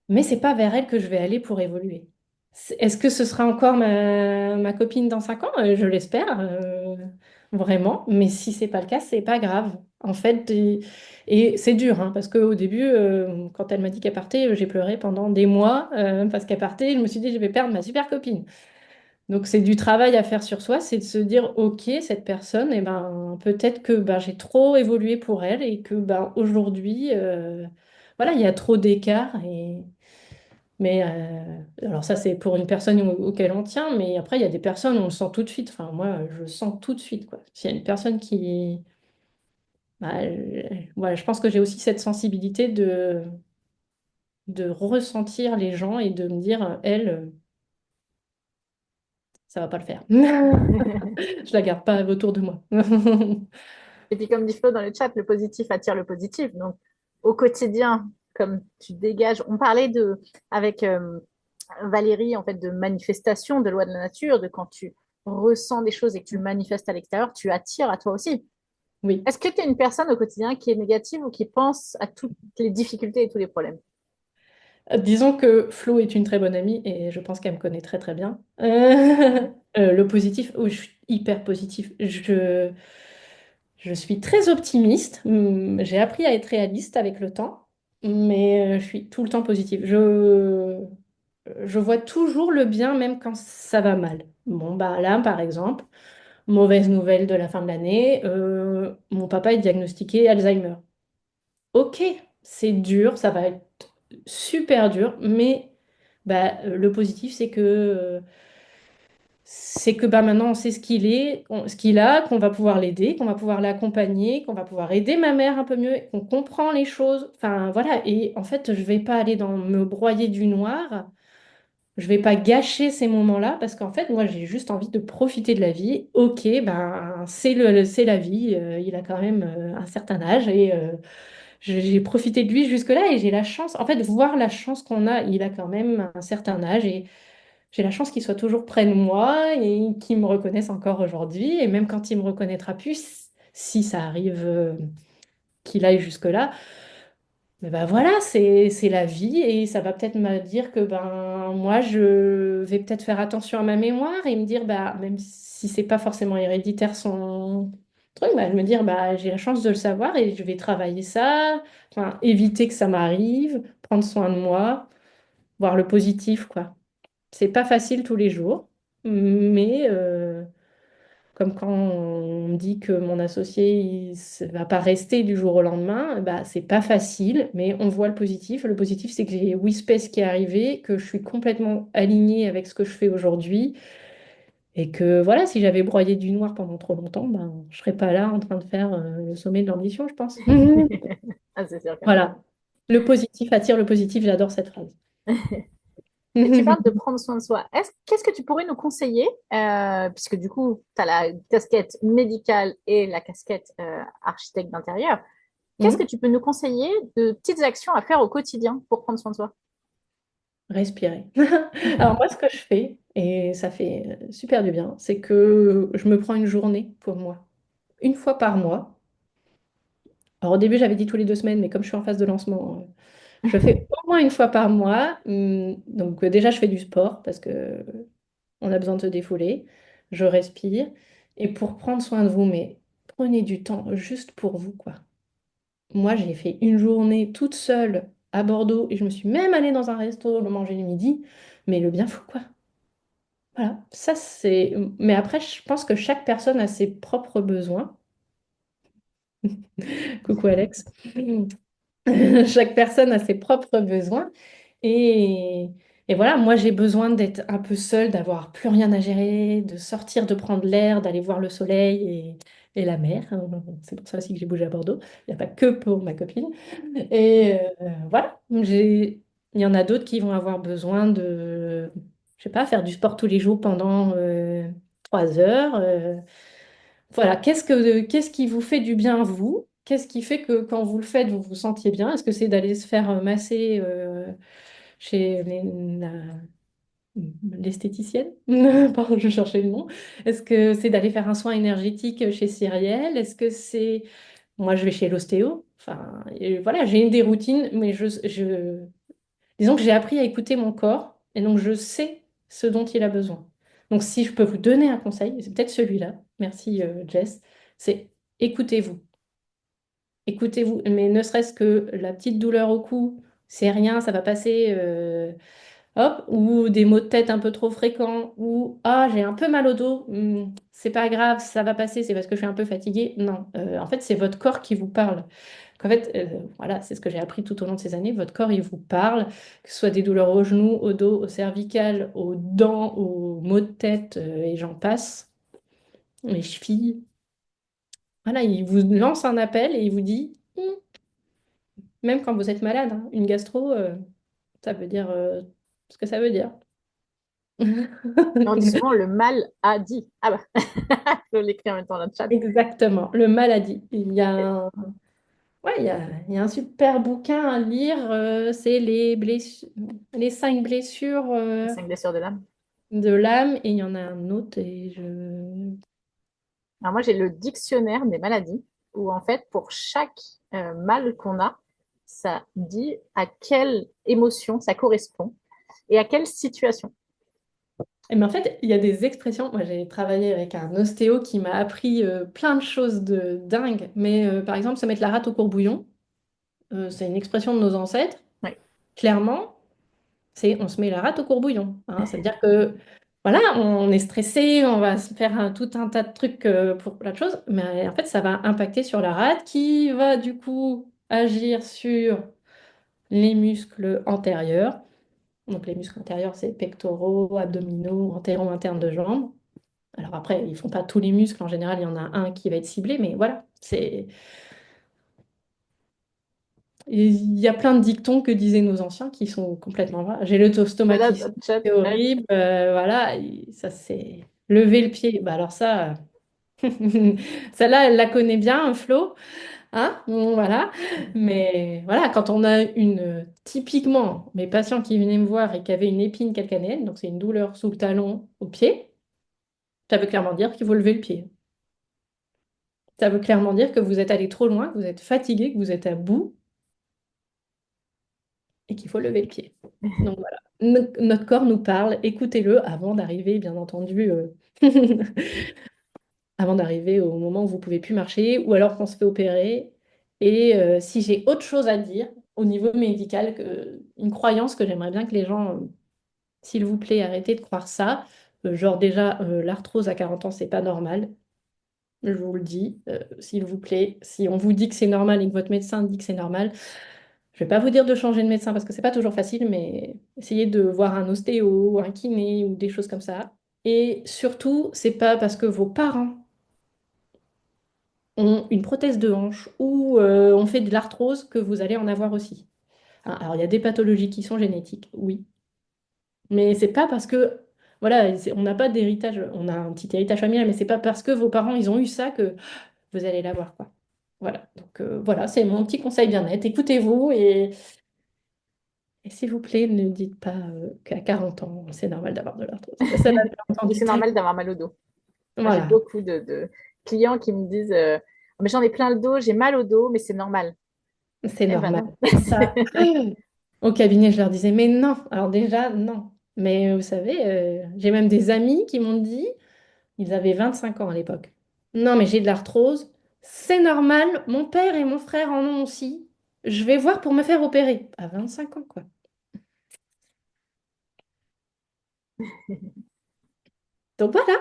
Mais c'est pas vers elle que je vais aller pour évoluer. Est-ce que ce sera encore ma copine dans 5 ans? Je l'espère, vraiment. Mais si c'est pas le cas, c'est pas grave. En fait, et c'est dur, hein, parce qu'au début, quand elle m'a dit qu'elle partait, j'ai pleuré pendant des mois, parce qu'elle partait. Je me suis dit, je vais perdre ma super copine. Donc c'est du travail à faire sur soi, c'est de se dire, ok, cette personne, eh ben, peut-être que ben, j'ai trop évolué pour elle et que ben, aujourd'hui, voilà, il y a trop d'écart. Mais alors ça, c'est pour une personne auquel on tient, mais après, il y a des personnes, on le sent tout de suite. Enfin, moi, je le sens tout de suite, quoi. S'il y a une personne qui... bah, voilà, je pense que j'ai aussi cette sensibilité de ressentir les gens et de me dire, elle, ça va pas le faire. Je la garde pas autour de moi. Et puis, comme dit Flo dans le chat, le positif attire le positif. Donc, au quotidien, comme tu dégages, on parlait avec Valérie, en fait, de manifestation, de loi de la nature, de quand tu ressens des choses et que tu le manifestes à l'extérieur, tu attires à toi aussi. Oui. Est-ce que tu es une personne au quotidien qui est négative ou qui pense à toutes les difficultés et tous les problèmes? Disons que Flo est une très bonne amie et je pense qu'elle me connaît très très bien. Le positif, oh, je suis hyper positif. Je suis très optimiste. J'ai appris à être réaliste avec le temps, mais je suis tout le temps positive. Je vois toujours le bien même quand ça va mal. Bon, bah là, par exemple, mauvaise nouvelle de la fin de l'année, mon papa est diagnostiqué Alzheimer. Ok, c'est dur, ça va être super dur, mais bah, le positif, c'est que bah, maintenant on sait ce qu'il est, ce qu'il a, qu'on va pouvoir l'aider, qu'on va pouvoir l'accompagner, qu'on va pouvoir aider ma mère un peu mieux, qu'on comprend les choses. Enfin voilà, et en fait, je vais pas aller dans me broyer du noir, je vais pas gâcher ces moments-là, parce qu'en fait, moi, j'ai juste envie de profiter de la vie. Ok, ben c'est la vie, il a quand même un certain âge, et j'ai profité de lui jusque-là et j'ai la chance, en fait, voir la chance qu'on a. Il a quand même un certain âge et j'ai la chance qu'il soit toujours près de moi et qu'il me reconnaisse encore aujourd'hui. Et même quand il me reconnaîtra plus, si ça arrive qu'il aille jusque-là, mais ben voilà, c'est la vie et ça va peut-être me dire que ben moi je vais peut-être faire attention à ma mémoire et me dire bah même si c'est pas forcément héréditaire son truc, bah, me dire bah j'ai la chance de le savoir et je vais travailler ça, enfin éviter que ça m'arrive, prendre soin de moi, voir le positif quoi. C'est pas facile tous les jours, mais comme quand on me dit que mon associé ne va pas rester du jour au lendemain, bah, c'est pas facile, mais on voit le positif. Le positif, c'est que j'ai Whispace qui est arrivé, que je suis complètement alignée avec ce que je fais aujourd'hui, et que voilà, si j'avais broyé du noir pendant trop longtemps, ben, je serais pas là en train de faire le sommet de l'ambition, je pense. Ah, c'est sûr que non. Voilà. Le positif attire le positif, j'adore cette phrase. Et tu parles de prendre soin de soi. Qu'est-ce que tu pourrais nous conseiller, puisque du coup, tu as la casquette médicale et la casquette architecte d'intérieur. Qu'est-ce que Mhm. tu peux nous conseiller de petites actions à faire au quotidien pour prendre soin de soi? Respirer. Alors moi, ce que je fais, et ça fait super du bien, c'est que je me prends une journée pour moi, une fois par mois. Alors au début, j'avais dit tous les 2 semaines, mais comme je suis en phase de lancement, je fais au moins une fois par mois. Donc déjà, je fais du sport parce que on a besoin de se défouler. Je respire. Et pour prendre soin de vous, mais prenez du temps juste pour vous, quoi. Moi, j'ai fait une journée toute seule à Bordeaux et je me suis même allée dans un resto le manger le midi, mais le bien fou, quoi. Voilà, ça c'est. Mais après, je pense que chaque personne a ses propres besoins. Coucou Alex. Chaque personne a ses propres besoins. Et, et voilà, moi j'ai besoin d'être un peu seule, d'avoir plus rien à gérer, de sortir, de prendre l'air, d'aller voir le soleil et la mer. C'est pour ça aussi que j'ai bougé à Bordeaux. Il n'y a pas que pour ma copine. Et voilà, il y en a d'autres qui vont avoir besoin de, je sais pas, faire du sport tous les jours pendant 3 heures. Voilà, qu'est-ce qui vous fait du bien, vous? Qu'est-ce qui fait que quand vous le faites, vous vous sentiez bien? Est-ce que c'est d'aller se faire masser chez l'esthéticienne? Pardon, je cherchais le nom. Est-ce que c'est d'aller faire un soin énergétique chez Cyrielle? Est-ce que c'est... Moi, je vais chez l'ostéo. Enfin, et voilà, j'ai des routines, mais disons que j'ai appris à écouter mon corps et donc je sais ce dont il a besoin. Donc si je peux vous donner un conseil, c'est peut-être celui-là, merci Jess, c'est écoutez-vous. Écoutez-vous, mais ne serait-ce que la petite douleur au cou, c'est rien, ça va passer, hop, ou des maux de tête un peu trop fréquents, ou ah, j'ai un peu mal au dos, c'est pas grave, ça va passer, c'est parce que je suis un peu fatiguée. Non, en fait, c'est votre corps qui vous parle. Qu'en fait, voilà, c'est ce que j'ai appris tout au long de ces années. Votre corps, il vous parle, que ce soit des douleurs aux genoux, au dos, au cervical, aux dents, aux maux de tête, et j'en passe, les chevilles. Voilà, il vous lance un appel et il vous dit, même quand vous êtes malade, hein, une gastro, ça veut dire ce que ça veut dire. On dit souvent le mal a dit. Ah bah, je l'écris en même temps dans le chat. Exactement, le maladie. Ouais, il y a un super bouquin à lire, c'est les 5 blessures Les 5 blessures de l'âme. de l'âme, et il y en a un autre, et je... Alors moi, j'ai le dictionnaire des maladies, où en fait, pour chaque mal qu'on a, ça dit à quelle émotion ça correspond et à quelle situation. Mais en fait, il y a des expressions. Moi, j'ai travaillé avec un ostéo qui m'a appris plein de choses de dingue. Mais par exemple, se mettre la rate au courbouillon, c'est une expression de nos ancêtres. Oui. Clairement, c'est on se met la rate au courbouillon. Hein. Ça veut dire que voilà, on est stressé, on va se faire tout un tas de trucs pour plein de choses, mais en fait, ça va impacter sur la rate qui va du coup agir sur les muscles antérieurs. Donc les muscles antérieurs, c'est pectoraux, abdominaux, antéraux, internes de jambes. Alors après, ils font pas tous les muscles, en général, il y en a un qui va être ciblé, mais voilà, il y a plein de dictons que disaient nos anciens qui sont complètement vrais. J'ai le Mais là, stomatis, dans le chat, c'est ouais. horrible. Voilà, ça c'est lever le pied. Bah alors ça, celle-là, elle la connaît bien, Flo. Hein? Voilà. Mais voilà, quand on a typiquement, mes patients qui venaient me voir et qui avaient une épine calcanéenne, donc c'est une douleur sous le talon au pied, ça veut clairement dire qu'il faut lever le pied. Ça veut clairement dire que vous êtes allé trop loin, que vous êtes fatigué, que vous êtes à bout et qu'il faut lever le pied. Donc voilà, notre corps nous parle, écoutez-le avant d'arriver, bien entendu, avant d'arriver au moment où vous pouvez plus marcher ou alors qu'on se fait opérer. Et si j'ai autre chose à dire au niveau médical, une croyance que j'aimerais bien que les gens, s'il vous plaît, arrêtez de croire ça. Genre déjà, l'arthrose à 40 ans, c'est pas normal. Je vous le dis, s'il vous plaît, si on vous dit que c'est normal et que votre médecin dit que c'est normal, je vais pas vous dire de changer de médecin parce que c'est pas toujours facile, mais essayez de voir un ostéo ou un kiné ou des choses comme ça. Et surtout, c'est pas parce que vos parents ont une prothèse de hanche ou ont fait de l'arthrose que vous allez en avoir aussi. Hein, alors, il y a des pathologies qui sont génétiques, oui, mais c'est pas parce que, voilà, on n'a pas d'héritage, on a un petit héritage familial, mais c'est pas parce que vos parents, ils ont eu ça que vous allez l'avoir, quoi. Voilà, donc voilà, c'est mon petit conseil bien-être. Écoutez-vous et s'il vous plaît, ne dites pas qu'à 40 ans, c'est normal d'avoir de l'arthrose. Ça, j'ai Ou entendu c'est tellement. normal d'avoir mal au dos. Moi, j'ai Voilà, beaucoup de clients qui me disent mais j'en ai plein le dos, j'ai mal au dos, mais c'est normal. c'est Eh ben normal. non. Ça. Au cabinet, je leur disais, mais non. Alors déjà, non. Mais vous savez, j'ai même des amis qui m'ont dit, ils avaient 25 ans à l'époque. Non, mais j'ai de l'arthrose. C'est normal. Mon père et mon frère en ont aussi. Je vais voir pour me faire opérer. À 25 ans, quoi. Donc voilà.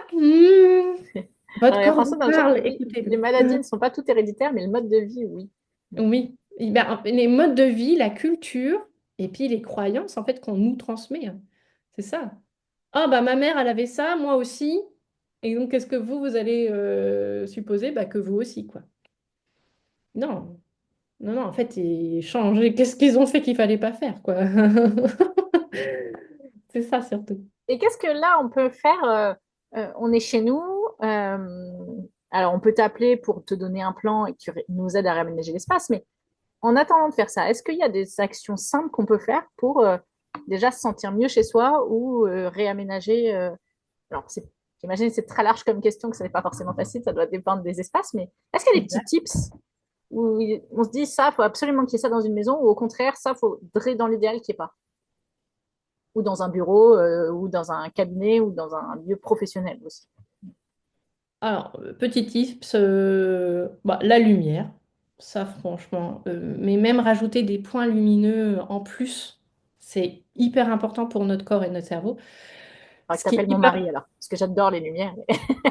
Votre Alors, il y a corps vous François dans le chat qui parle, dit les écoutez-le. maladies ne sont pas toutes héréditaires, mais le mode de vie, oui. Oui. Eh ben, les modes de vie, la culture, et puis les croyances, en fait, qu'on nous transmet, hein. C'est ça. Ah bah ma mère, elle avait ça, moi aussi. Et donc, qu'est-ce que vous allez supposer? Bah, que vous aussi, quoi. Non, non, non, en fait, ils changent. Qu'est-ce qu'ils ont fait qu'il fallait pas faire, quoi. C'est ça, surtout. Et qu'est-ce que là, on peut faire on est chez nous. Alors, on peut t'appeler pour te donner un plan et que tu nous aides à réaménager l'espace, mais en attendant de faire ça, est-ce qu'il y a des actions simples qu'on peut faire pour déjà se sentir mieux chez soi ou réaménager alors, j'imagine que c'est très large comme question, que ce n'est pas forcément facile, ça doit dépendre des espaces, mais est-ce qu'il y a des petits Exact. tips où on se dit ça, il faut absolument qu'il y ait ça dans une maison, ou au contraire, ça, il faudrait dans l'idéal qu'il n'y ait pas, ou dans un bureau, ou dans un cabinet, ou dans un lieu professionnel aussi. Alors, petit tips, bah, la lumière. Ça, franchement. Mais même rajouter des points lumineux en plus, c'est hyper important pour notre corps et notre cerveau. Alors, que Ce qui est t'appelles mon hyper. mari alors, parce que j'adore les lumières,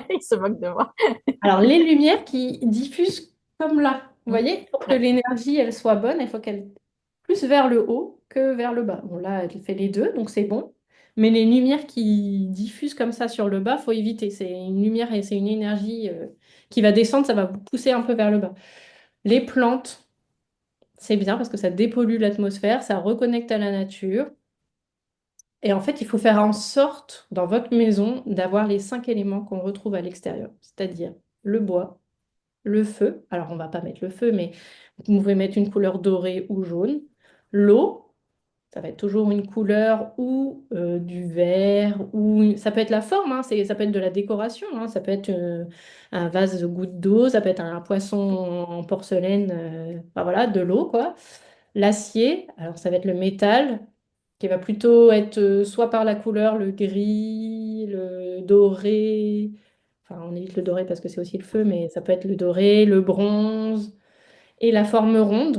il se moque de moi. Alors, les lumières qui diffusent comme là, vous Mm. voyez, pour que Ouais. l'énergie, elle soit bonne, il faut qu'elle plus vers le haut que vers le bas. Bon, là, elle fait les deux, donc c'est bon. Mais les lumières qui diffusent comme ça sur le bas, faut éviter. C'est une lumière et c'est une énergie qui va descendre, ça va vous pousser un peu vers le bas. Les plantes, c'est bien parce que ça dépollue l'atmosphère, ça reconnecte à la nature. Et en fait, il faut faire en sorte, dans votre maison, d'avoir les 5 éléments qu'on retrouve à l'extérieur, c'est-à-dire le bois, le feu. Alors, on va pas mettre le feu, mais vous pouvez mettre une couleur dorée ou jaune. L'eau, ça va être toujours une couleur ou du vert, ça peut être la forme, hein, ça peut être de la décoration, hein, ça peut être un vase de gouttes d'eau, ça peut être un poisson en porcelaine, enfin, voilà, de l'eau, quoi. L'acier, alors ça va être le métal, qui va plutôt être soit par la couleur, le gris, le doré. Enfin, on évite le doré parce que c'est aussi le feu, mais ça peut être le doré, le bronze et la forme ronde.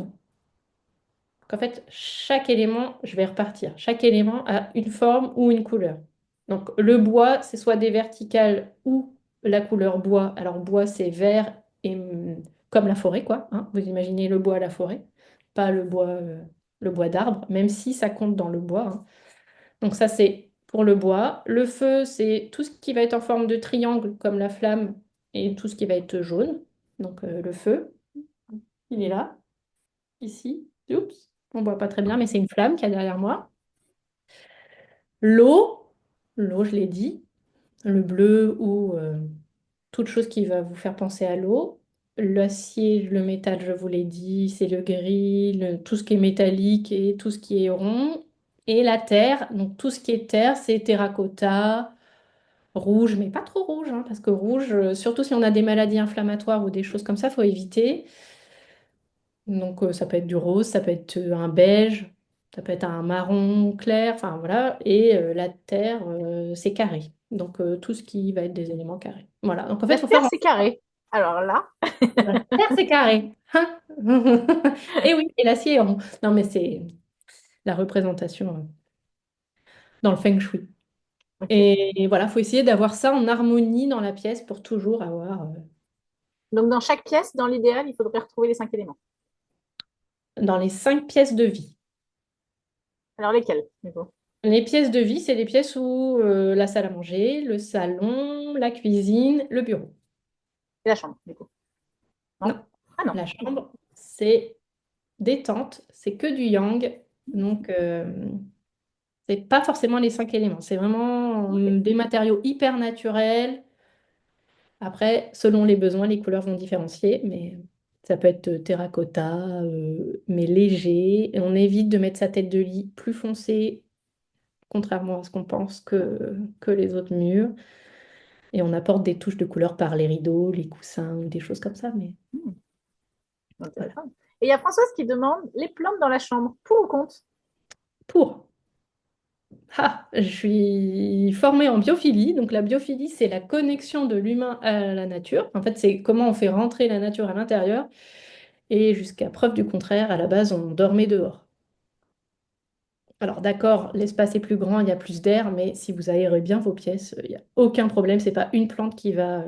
Donc, en fait, chaque élément, je vais repartir. Chaque élément a une forme ou une couleur. Donc, le bois, c'est soit des verticales ou la couleur bois. Alors, bois, c'est vert et comme la forêt, quoi, hein. Vous imaginez le bois à la forêt, pas le bois d'arbre, même si ça compte dans le bois, hein. Donc, ça, c'est pour le bois. Le feu, c'est tout ce qui va être en forme de triangle, comme la flamme, et tout ce qui va être jaune. Donc, le feu, il est là, ici. Oups, on voit pas très bien, mais c'est une flamme qu'il y a derrière moi. L'eau, l'eau, je l'ai dit, le bleu ou toute chose qui va vous faire penser à l'eau. L'acier, le métal, je vous l'ai dit, c'est le gris, tout ce qui est métallique et tout ce qui est rond. Et la terre, donc tout ce qui est terre, c'est terracotta, rouge, mais pas trop rouge, hein, parce que rouge, surtout si on a des maladies inflammatoires ou des choses comme ça, faut éviter. Donc ça peut être du rose, ça peut être un beige, ça peut être un marron clair, enfin voilà. Et la terre, c'est carré. Donc tout ce qui va être des éléments carrés. Voilà. Donc en fait, La il faut Terre, faire c'est carré. Alors là, la terre, c'est carré. Hein. Et oui, et l'acier est rond. Non, mais c'est la représentation dans le feng shui. ok. Et voilà, il faut essayer d'avoir ça en harmonie dans la pièce pour toujours avoir Donc, dans chaque pièce, dans l'idéal, il faudrait retrouver les 5 éléments. dans les 5 pièces de vie. Alors, lesquels, du coup? Les pièces de vie, c'est les pièces où la salle à manger, le salon, la cuisine, le bureau. Et la chambre, du coup. Non? Non, Ah non. la chambre, c'est détente, c'est que du yang. Donc, c'est pas forcément les 5 éléments. C'est vraiment Ok. des matériaux hyper naturels. Après, selon les besoins, les couleurs vont différencier, mais ça peut être terracotta, mais léger. Et on évite de mettre sa tête de lit plus foncée, contrairement à ce qu'on pense que les autres murs. Et on apporte des touches de couleur par les rideaux, les coussins ou des choses comme ça. Mais Hmm, voilà. intéressant. Et il y a Françoise qui demande les plantes dans la chambre, pour ou contre? Pour. Ah, je suis formée en biophilie. Donc la biophilie, c'est la connexion de l'humain à la nature. En fait, c'est comment on fait rentrer la nature à l'intérieur. Et jusqu'à preuve du contraire, à la base, on dormait dehors. Alors d'accord, l'espace est plus grand, il y a plus d'air, mais si vous aérez bien vos pièces, il n'y a aucun problème. C'est pas une plante qui va...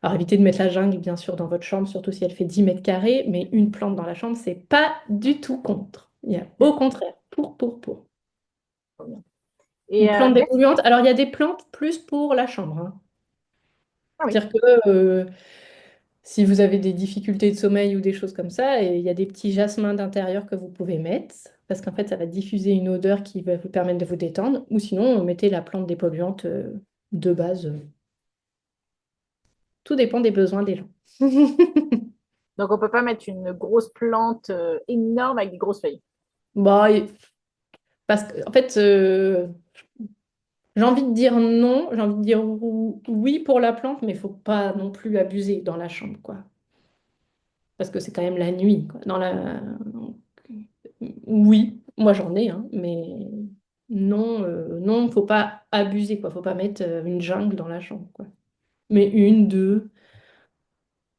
Alors évitez de mettre la jungle, bien sûr, dans votre chambre, surtout si elle fait 10 mètres carrés, mais une plante dans la chambre, c'est pas du tout contre. Il y a au contraire, pour. Trop bien. Une Et plante dépolluante. Alors il y a des plantes plus pour la chambre, hein. ah oui, C'est-à-dire que si vous avez des difficultés de sommeil ou des choses comme ça, et il y a des petits jasmins d'intérieur que vous pouvez mettre, parce qu'en fait, ça va diffuser une odeur qui va vous permettre de vous détendre. Ou sinon, mettez la plante dépolluante de base. Tout dépend des besoins des gens. donc on peut pas mettre une grosse plante énorme avec des grosses feuilles. Bah, parce que, en fait, j'ai envie de dire non, j'ai envie de dire oui pour la plante, mais il faut pas non plus abuser dans la chambre, quoi. Parce que c'est quand même la nuit, quoi. Oui, moi j'en ai, hein, mais non, non, faut pas abuser, quoi. Faut pas mettre une jungle dans la chambre, quoi. Mais une, deux.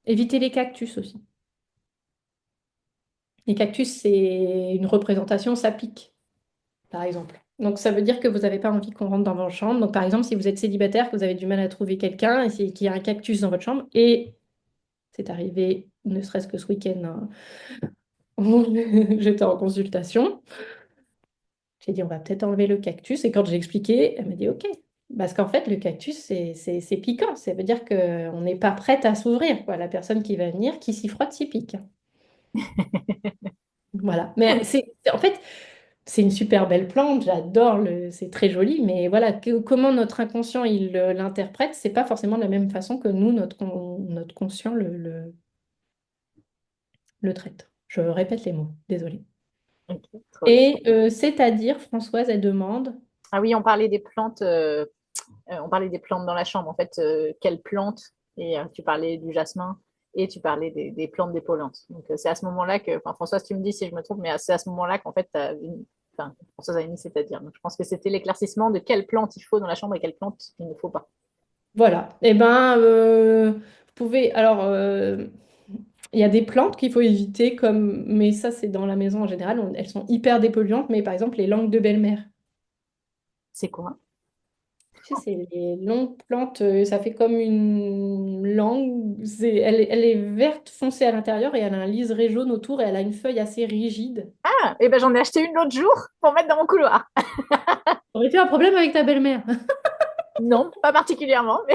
Évitez les cactus aussi. Les cactus, c'est une représentation, ça pique, par exemple. Donc ça veut dire que vous n'avez pas envie qu'on rentre dans votre chambre. Donc par exemple, si vous êtes célibataire, que vous avez du mal à trouver quelqu'un, et qu'il y a un cactus dans votre chambre, et c'est arrivé, ne serait-ce que ce week-end, hein, j'étais en consultation. J'ai dit, on va peut-être enlever le cactus. Et quand j'ai expliqué, elle m'a dit, OK. Parce qu'en fait, le cactus, c'est piquant. Ça veut dire qu'on n'est pas prête à s'ouvrir, quoi. La personne qui va venir, qui s'y frotte, s'y pique. Voilà. Mais en fait, c'est une super belle plante. J'adore c'est très joli. Mais voilà, comment notre inconscient, il l'interprète, c'est pas forcément de la même façon que nous, notre conscient le traite. Je répète les mots. Désolée. Ok, trop bien. Et c'est-à-dire, Françoise, elle demande. Ah oui, on parlait des plantes dans la chambre. En fait, quelles plantes? Et tu parlais du jasmin et tu parlais des plantes dépolluantes. Donc, c'est à ce moment-là que, enfin, Françoise, tu me dis si je me trompe, mais c'est à ce moment-là qu'en fait, enfin, Françoise a une c'est-à-dire. Donc, je pense que c'était l'éclaircissement de quelles plantes il faut dans la chambre et quelles plantes il ne faut pas. Voilà. Eh ben, vous pouvez. Alors, il y a des plantes qu'il faut éviter, mais ça, c'est dans la maison en général. Elles sont hyper dépolluantes, mais par exemple, les langues de belle-mère. C'est quoi? Tu sais, c'est les longues plantes, ça fait comme une langue. Elle est verte foncée à l'intérieur et elle a un liseré jaune autour et elle a une feuille assez rigide. Ah, et ben j'en ai acheté une l'autre jour pour mettre dans mon couloir. Aurais-tu un problème avec ta belle-mère? Non, pas particulièrement, mais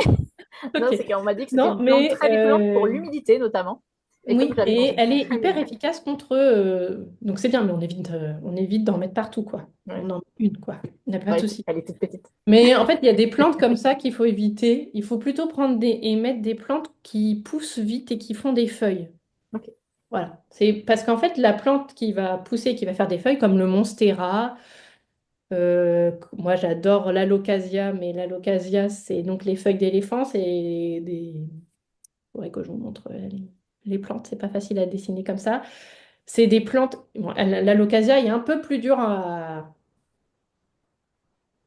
non, Ok. c'est qu'on m'a dit que c'était Non, une plante mais très dépolluante pour l'humidité notamment. Et comme Oui, j'habite dans et une elle est très hyper maison. efficace contre... donc c'est bien, mais on évite d'en mettre partout, quoi. Ouais. On en met une, quoi. Il n'y a pas de Ouais, souci. elle est toute petite. Mais en fait, il y a des plantes comme ça qu'il faut éviter. Il faut plutôt prendre et mettre des plantes qui poussent vite et qui font des feuilles. Ok. Voilà. C'est parce qu'en fait, la plante qui va pousser, qui va faire des feuilles, comme le monstera, moi j'adore l'alocasia, mais l'alocasia, c'est donc les feuilles d'éléphant, c'est des... Il faudrait que je vous montre les plantes, c'est pas facile à dessiner comme ça. C'est des plantes. Bon, l'alocasia est un peu plus dur à.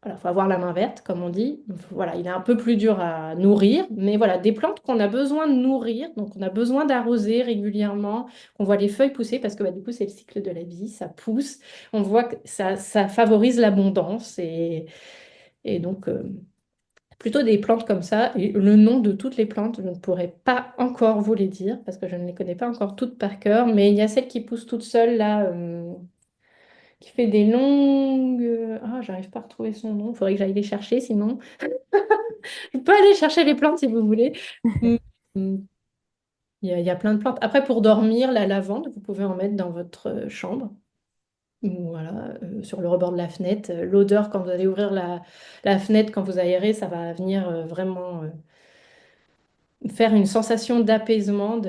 Voilà, faut avoir la main verte, comme on dit. Voilà, il est un peu plus dur à nourrir, mais voilà, des plantes qu'on a besoin de nourrir, donc on a besoin d'arroser régulièrement, qu'on voit les feuilles pousser, parce que bah, du coup, c'est le cycle de la vie, ça pousse. On voit que ça favorise l'abondance, et donc plutôt des plantes comme ça. Et le nom de toutes les plantes, je ne pourrais pas encore vous les dire, parce que je ne les connais pas encore toutes par cœur, mais il y a celle qui pousse toute seule là. Qui fait des longues... Ah, j'arrive pas à retrouver son nom. Il faudrait que j'aille les chercher, sinon. Je peux aller chercher les plantes si vous voulez. Mm. Mm. Il y a plein de plantes. Après, pour dormir, la lavande, vous pouvez en mettre dans votre chambre. Voilà, sur le rebord de la fenêtre. L'odeur, quand vous allez ouvrir la fenêtre, quand vous aérez, ça va venir vraiment faire une sensation d'apaisement,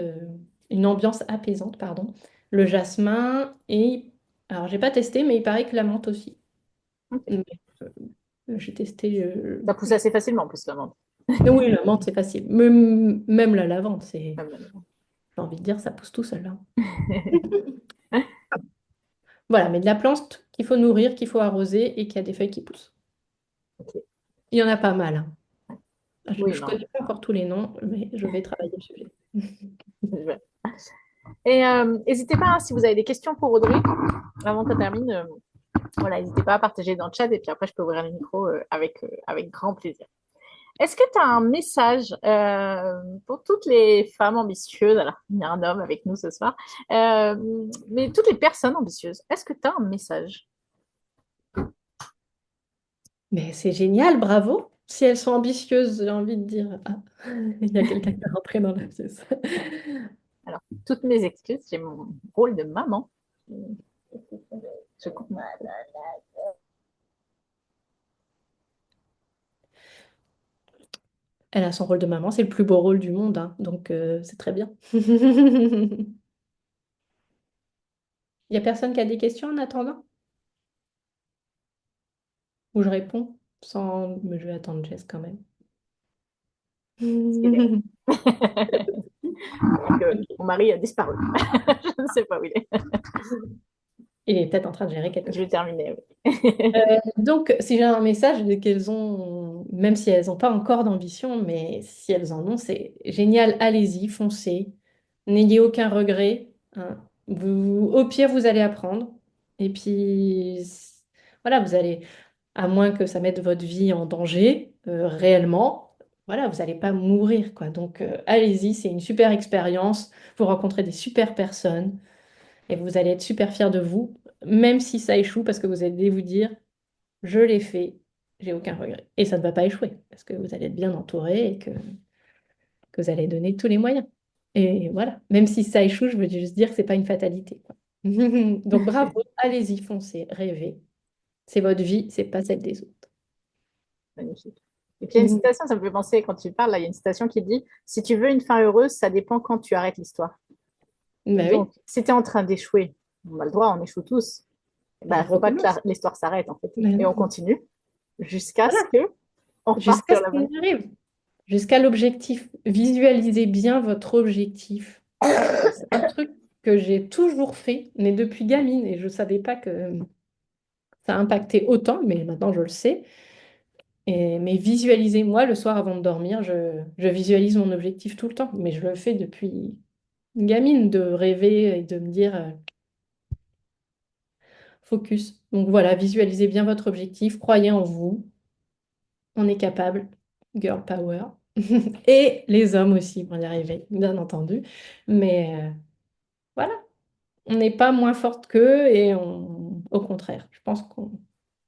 une ambiance apaisante, pardon. Le jasmin et... Alors, j'ai pas testé, mais il paraît que la menthe aussi. Ok. Mais, j'ai testé. Ça pousse assez facilement en plus, la menthe. Oui, la menthe, c'est facile. Même la lavande, c'est. J'ai envie de dire, ça pousse tout seul, hein. Voilà, mais de la plante qu'il faut nourrir, qu'il faut arroser et qui a des feuilles qui poussent. Ok. Il y en a pas mal, hein. Je Oui, ne non. connais pas encore tous les noms, mais je vais travailler le sujet. Et n'hésitez pas, hein, si vous avez des questions pour Audrey, avant qu'on termine, voilà, n'hésitez pas à partager dans le chat et puis après, je peux ouvrir le micro avec grand plaisir. Est-ce que tu as un message pour toutes les femmes ambitieuses? Alors, il y a un homme avec nous ce soir, euh, mais toutes les personnes ambitieuses, est-ce que tu as un message? Mais c'est génial, bravo. Si elles sont ambitieuses, j'ai envie de dire. Ah, il y a quelqu'un qui est rentré dans la pièce. Alors, toutes mes excuses, j'ai mon rôle de maman. Je coupe mon micro. Elle a son rôle de maman, c'est le plus beau rôle du monde, hein, donc c'est très bien. Il n'y a personne qui a des questions en attendant? Ou je réponds sans... Mais je vais attendre Jess quand même. Excusez-moi. Donc, mon mari a disparu. Je ne sais pas où il est. Il est peut-être en train de gérer quelque Je vais chose. terminer. Oui. Donc, si j'ai un message, c'est qu'elles ont, même si elles n'ont pas encore d'ambition, mais si elles en ont, c'est génial, allez-y, foncez. N'ayez aucun regret, hein. Au pire, vous allez apprendre. Et puis, voilà, vous allez, à moins que ça mette votre vie en danger, réellement, voilà, vous n'allez pas mourir, quoi. Donc, allez-y, c'est une super expérience. Vous rencontrez des super personnes et vous allez être super fiers de vous, même si ça échoue, parce que vous allez vous dire, je l'ai fait, j'ai aucun regret. Et ça ne va pas échouer, parce que vous allez être bien entouré et que vous allez donner tous les moyens. Et voilà, même si ça échoue, je veux juste dire que c'est pas une fatalité, quoi. Donc bravo, allez-y, foncez, rêvez. C'est votre vie, c'est pas celle des autres. Magnifique. Et puis il y a une citation, ça me fait penser quand tu parles, là, il y a une citation qui dit, si tu veux une fin heureuse, ça dépend quand tu arrêtes l'histoire. Ben oui, Donc, si tu es en train d'échouer, on a le droit, on échoue tous. Il ben, ne faut pas que recommence. l'histoire s'arrête, en fait. Ben Et on non. continue jusqu'à ce Voilà, que on reparte jusqu'à sur ce la qu'on bonne. y arrive, jusqu'à l'objectif. Visualisez bien votre objectif. C'est un truc que j'ai toujours fait, mais depuis gamine, et je ne savais pas que ça a impacté autant, mais maintenant je le sais. Mais visualiser, moi, le soir avant de dormir, je visualise mon objectif tout le temps. Mais je le fais depuis une gamine, de rêver et de me dire focus. Donc voilà, visualisez bien votre objectif, croyez en vous, on est capable, girl power. Et les hommes aussi vont y arriver, bien entendu. Mais voilà, on n'est pas moins forte qu'eux au contraire, je pense qu'on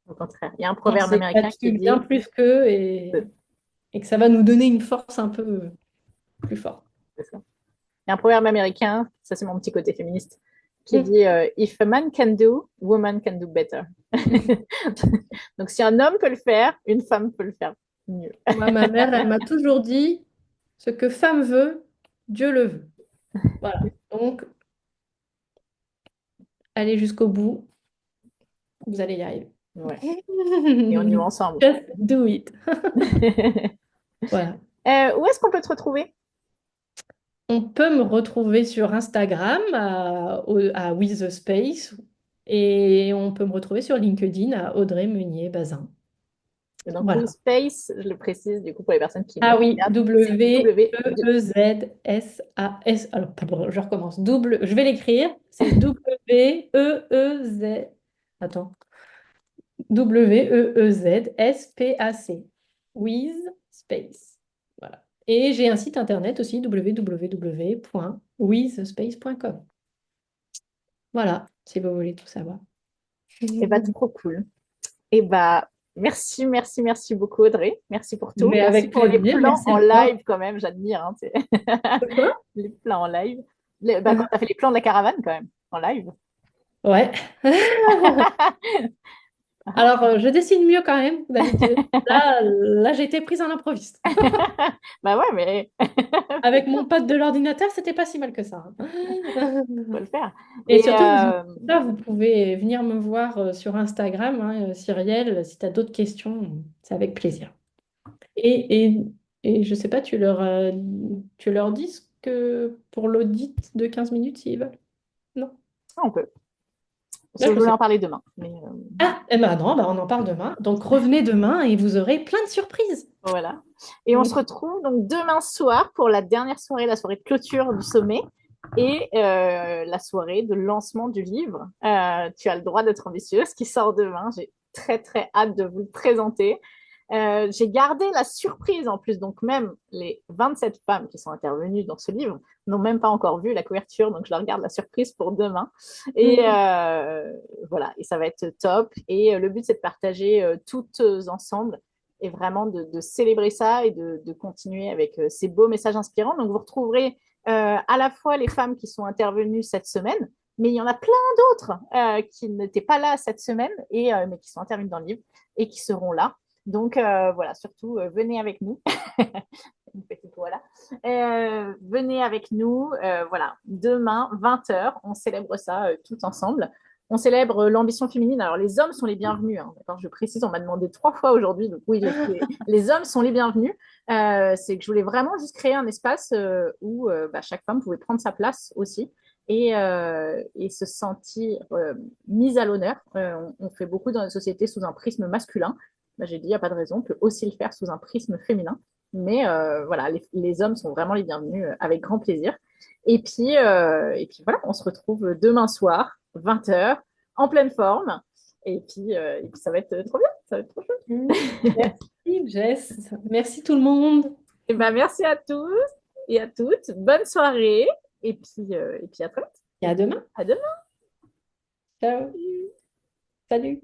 Au contraire, il y a un on proverbe s'est américain qui battu bien dit, plus qu'eux et que ça va nous donner une force un peu plus forte. c'est ça. Il y a un proverbe américain, ça c'est mon petit côté féministe, qui Mm. dit If a man can do, woman can do better. Donc si un homme peut le faire, une femme peut le faire mieux. Moi, ma mère, elle m'a toujours dit, ce que femme veut, Dieu le veut. Voilà. Donc, allez jusqu'au bout, vous allez y arriver. Ouais. Et on y va ensemble. Just do it. Voilà. Où est-ce qu'on peut te retrouver? On peut me retrouver sur Instagram à With the Space et on peut me retrouver sur LinkedIn à Audrey Meunier-Bazin. Et donc, Voilà. WeSpace, je le précise du coup pour les personnes qui nous Ah oui, regardent, c'est W-E-E-Z-S-A-S. Alors, pardon, je recommence. Je vais l'écrire. C'est W-E-E-Z. Attends. W-E-E-Z-S-P-A-C. With Space. Voilà. Et j'ai un site internet aussi, www.withspace.com. Voilà, si vous voulez tout savoir. Et bah, trop cool. Et bah, merci, merci, merci beaucoup, Audrey. Merci pour tout. Mais Merci avec pour les plaisir, plans merci en à toi. live quand même, j'admire. Hein, Quoi? les plans en live. Bah, quand tu as fait les plans de la caravane quand même, en live. Ouais. Alors, je dessine mieux quand même, d'habitude. Là, j'ai été prise en improviste. Bah ouais, mais Avec mon pote de l'ordinateur, c'était pas si mal que ça. faut le faire. Et Et surtout, ça, vous pouvez venir me voir sur Instagram, hein, Cyrielle, si tu as d'autres questions, c'est avec plaisir. Et, et, et je sais pas, tu leur dis ce que pour l'audit de 15 minutes s'ils veulent? Non? on peut. Je Là, je voulais sais. en parler demain. Mais Ah, eh ben non, on en parle demain. Donc revenez demain et vous aurez plein de surprises. voilà. Et on se retrouve donc demain soir pour la dernière soirée, la soirée de clôture du sommet et la soirée de lancement du livre. Tu as le droit d'être ambitieuse qui sort demain. J'ai très très hâte de vous le présenter. J'ai gardé la surprise en plus, donc même les 27 femmes qui sont intervenues dans ce livre n'ont même pas encore vu la couverture, donc je leur garde la surprise pour demain. Et voilà, et ça va être top. Et le but, c'est de partager toutes ensemble et vraiment de célébrer ça et de continuer avec ces beaux messages inspirants. Donc vous retrouverez à la fois les femmes qui sont intervenues cette semaine, mais il y en a plein d'autres qui n'étaient pas là cette semaine, mais qui sont intervenues dans le livre et qui seront là. Donc voilà, surtout venez avec nous. Une petite voilà. Venez avec nous. Voilà, demain, 20h, on célèbre ça tout ensemble. On célèbre l'ambition féminine. Alors, les hommes sont les bienvenus. Hein, d'accord, je précise, on m'a demandé 3 fois aujourd'hui. Donc, oui, les hommes sont les bienvenus. C'est que je voulais vraiment juste créer un espace où chaque femme pouvait prendre sa place aussi et se sentir mise à l'honneur. On fait beaucoup dans la société sous un prisme masculin. J'ai dit, il n'y a pas de raison, on peut aussi le faire sous un prisme féminin. Mais voilà, les hommes sont vraiment les bienvenus avec grand plaisir. Et puis voilà, on se retrouve demain soir, 20h, en pleine forme. Et puis ça va être trop bien, ça va être trop chouette. Merci Jess, merci tout le monde. Et ben, merci à tous et à toutes. Bonne soirée. Et puis à très vite. Et à demain. À demain. Ciao. Salut.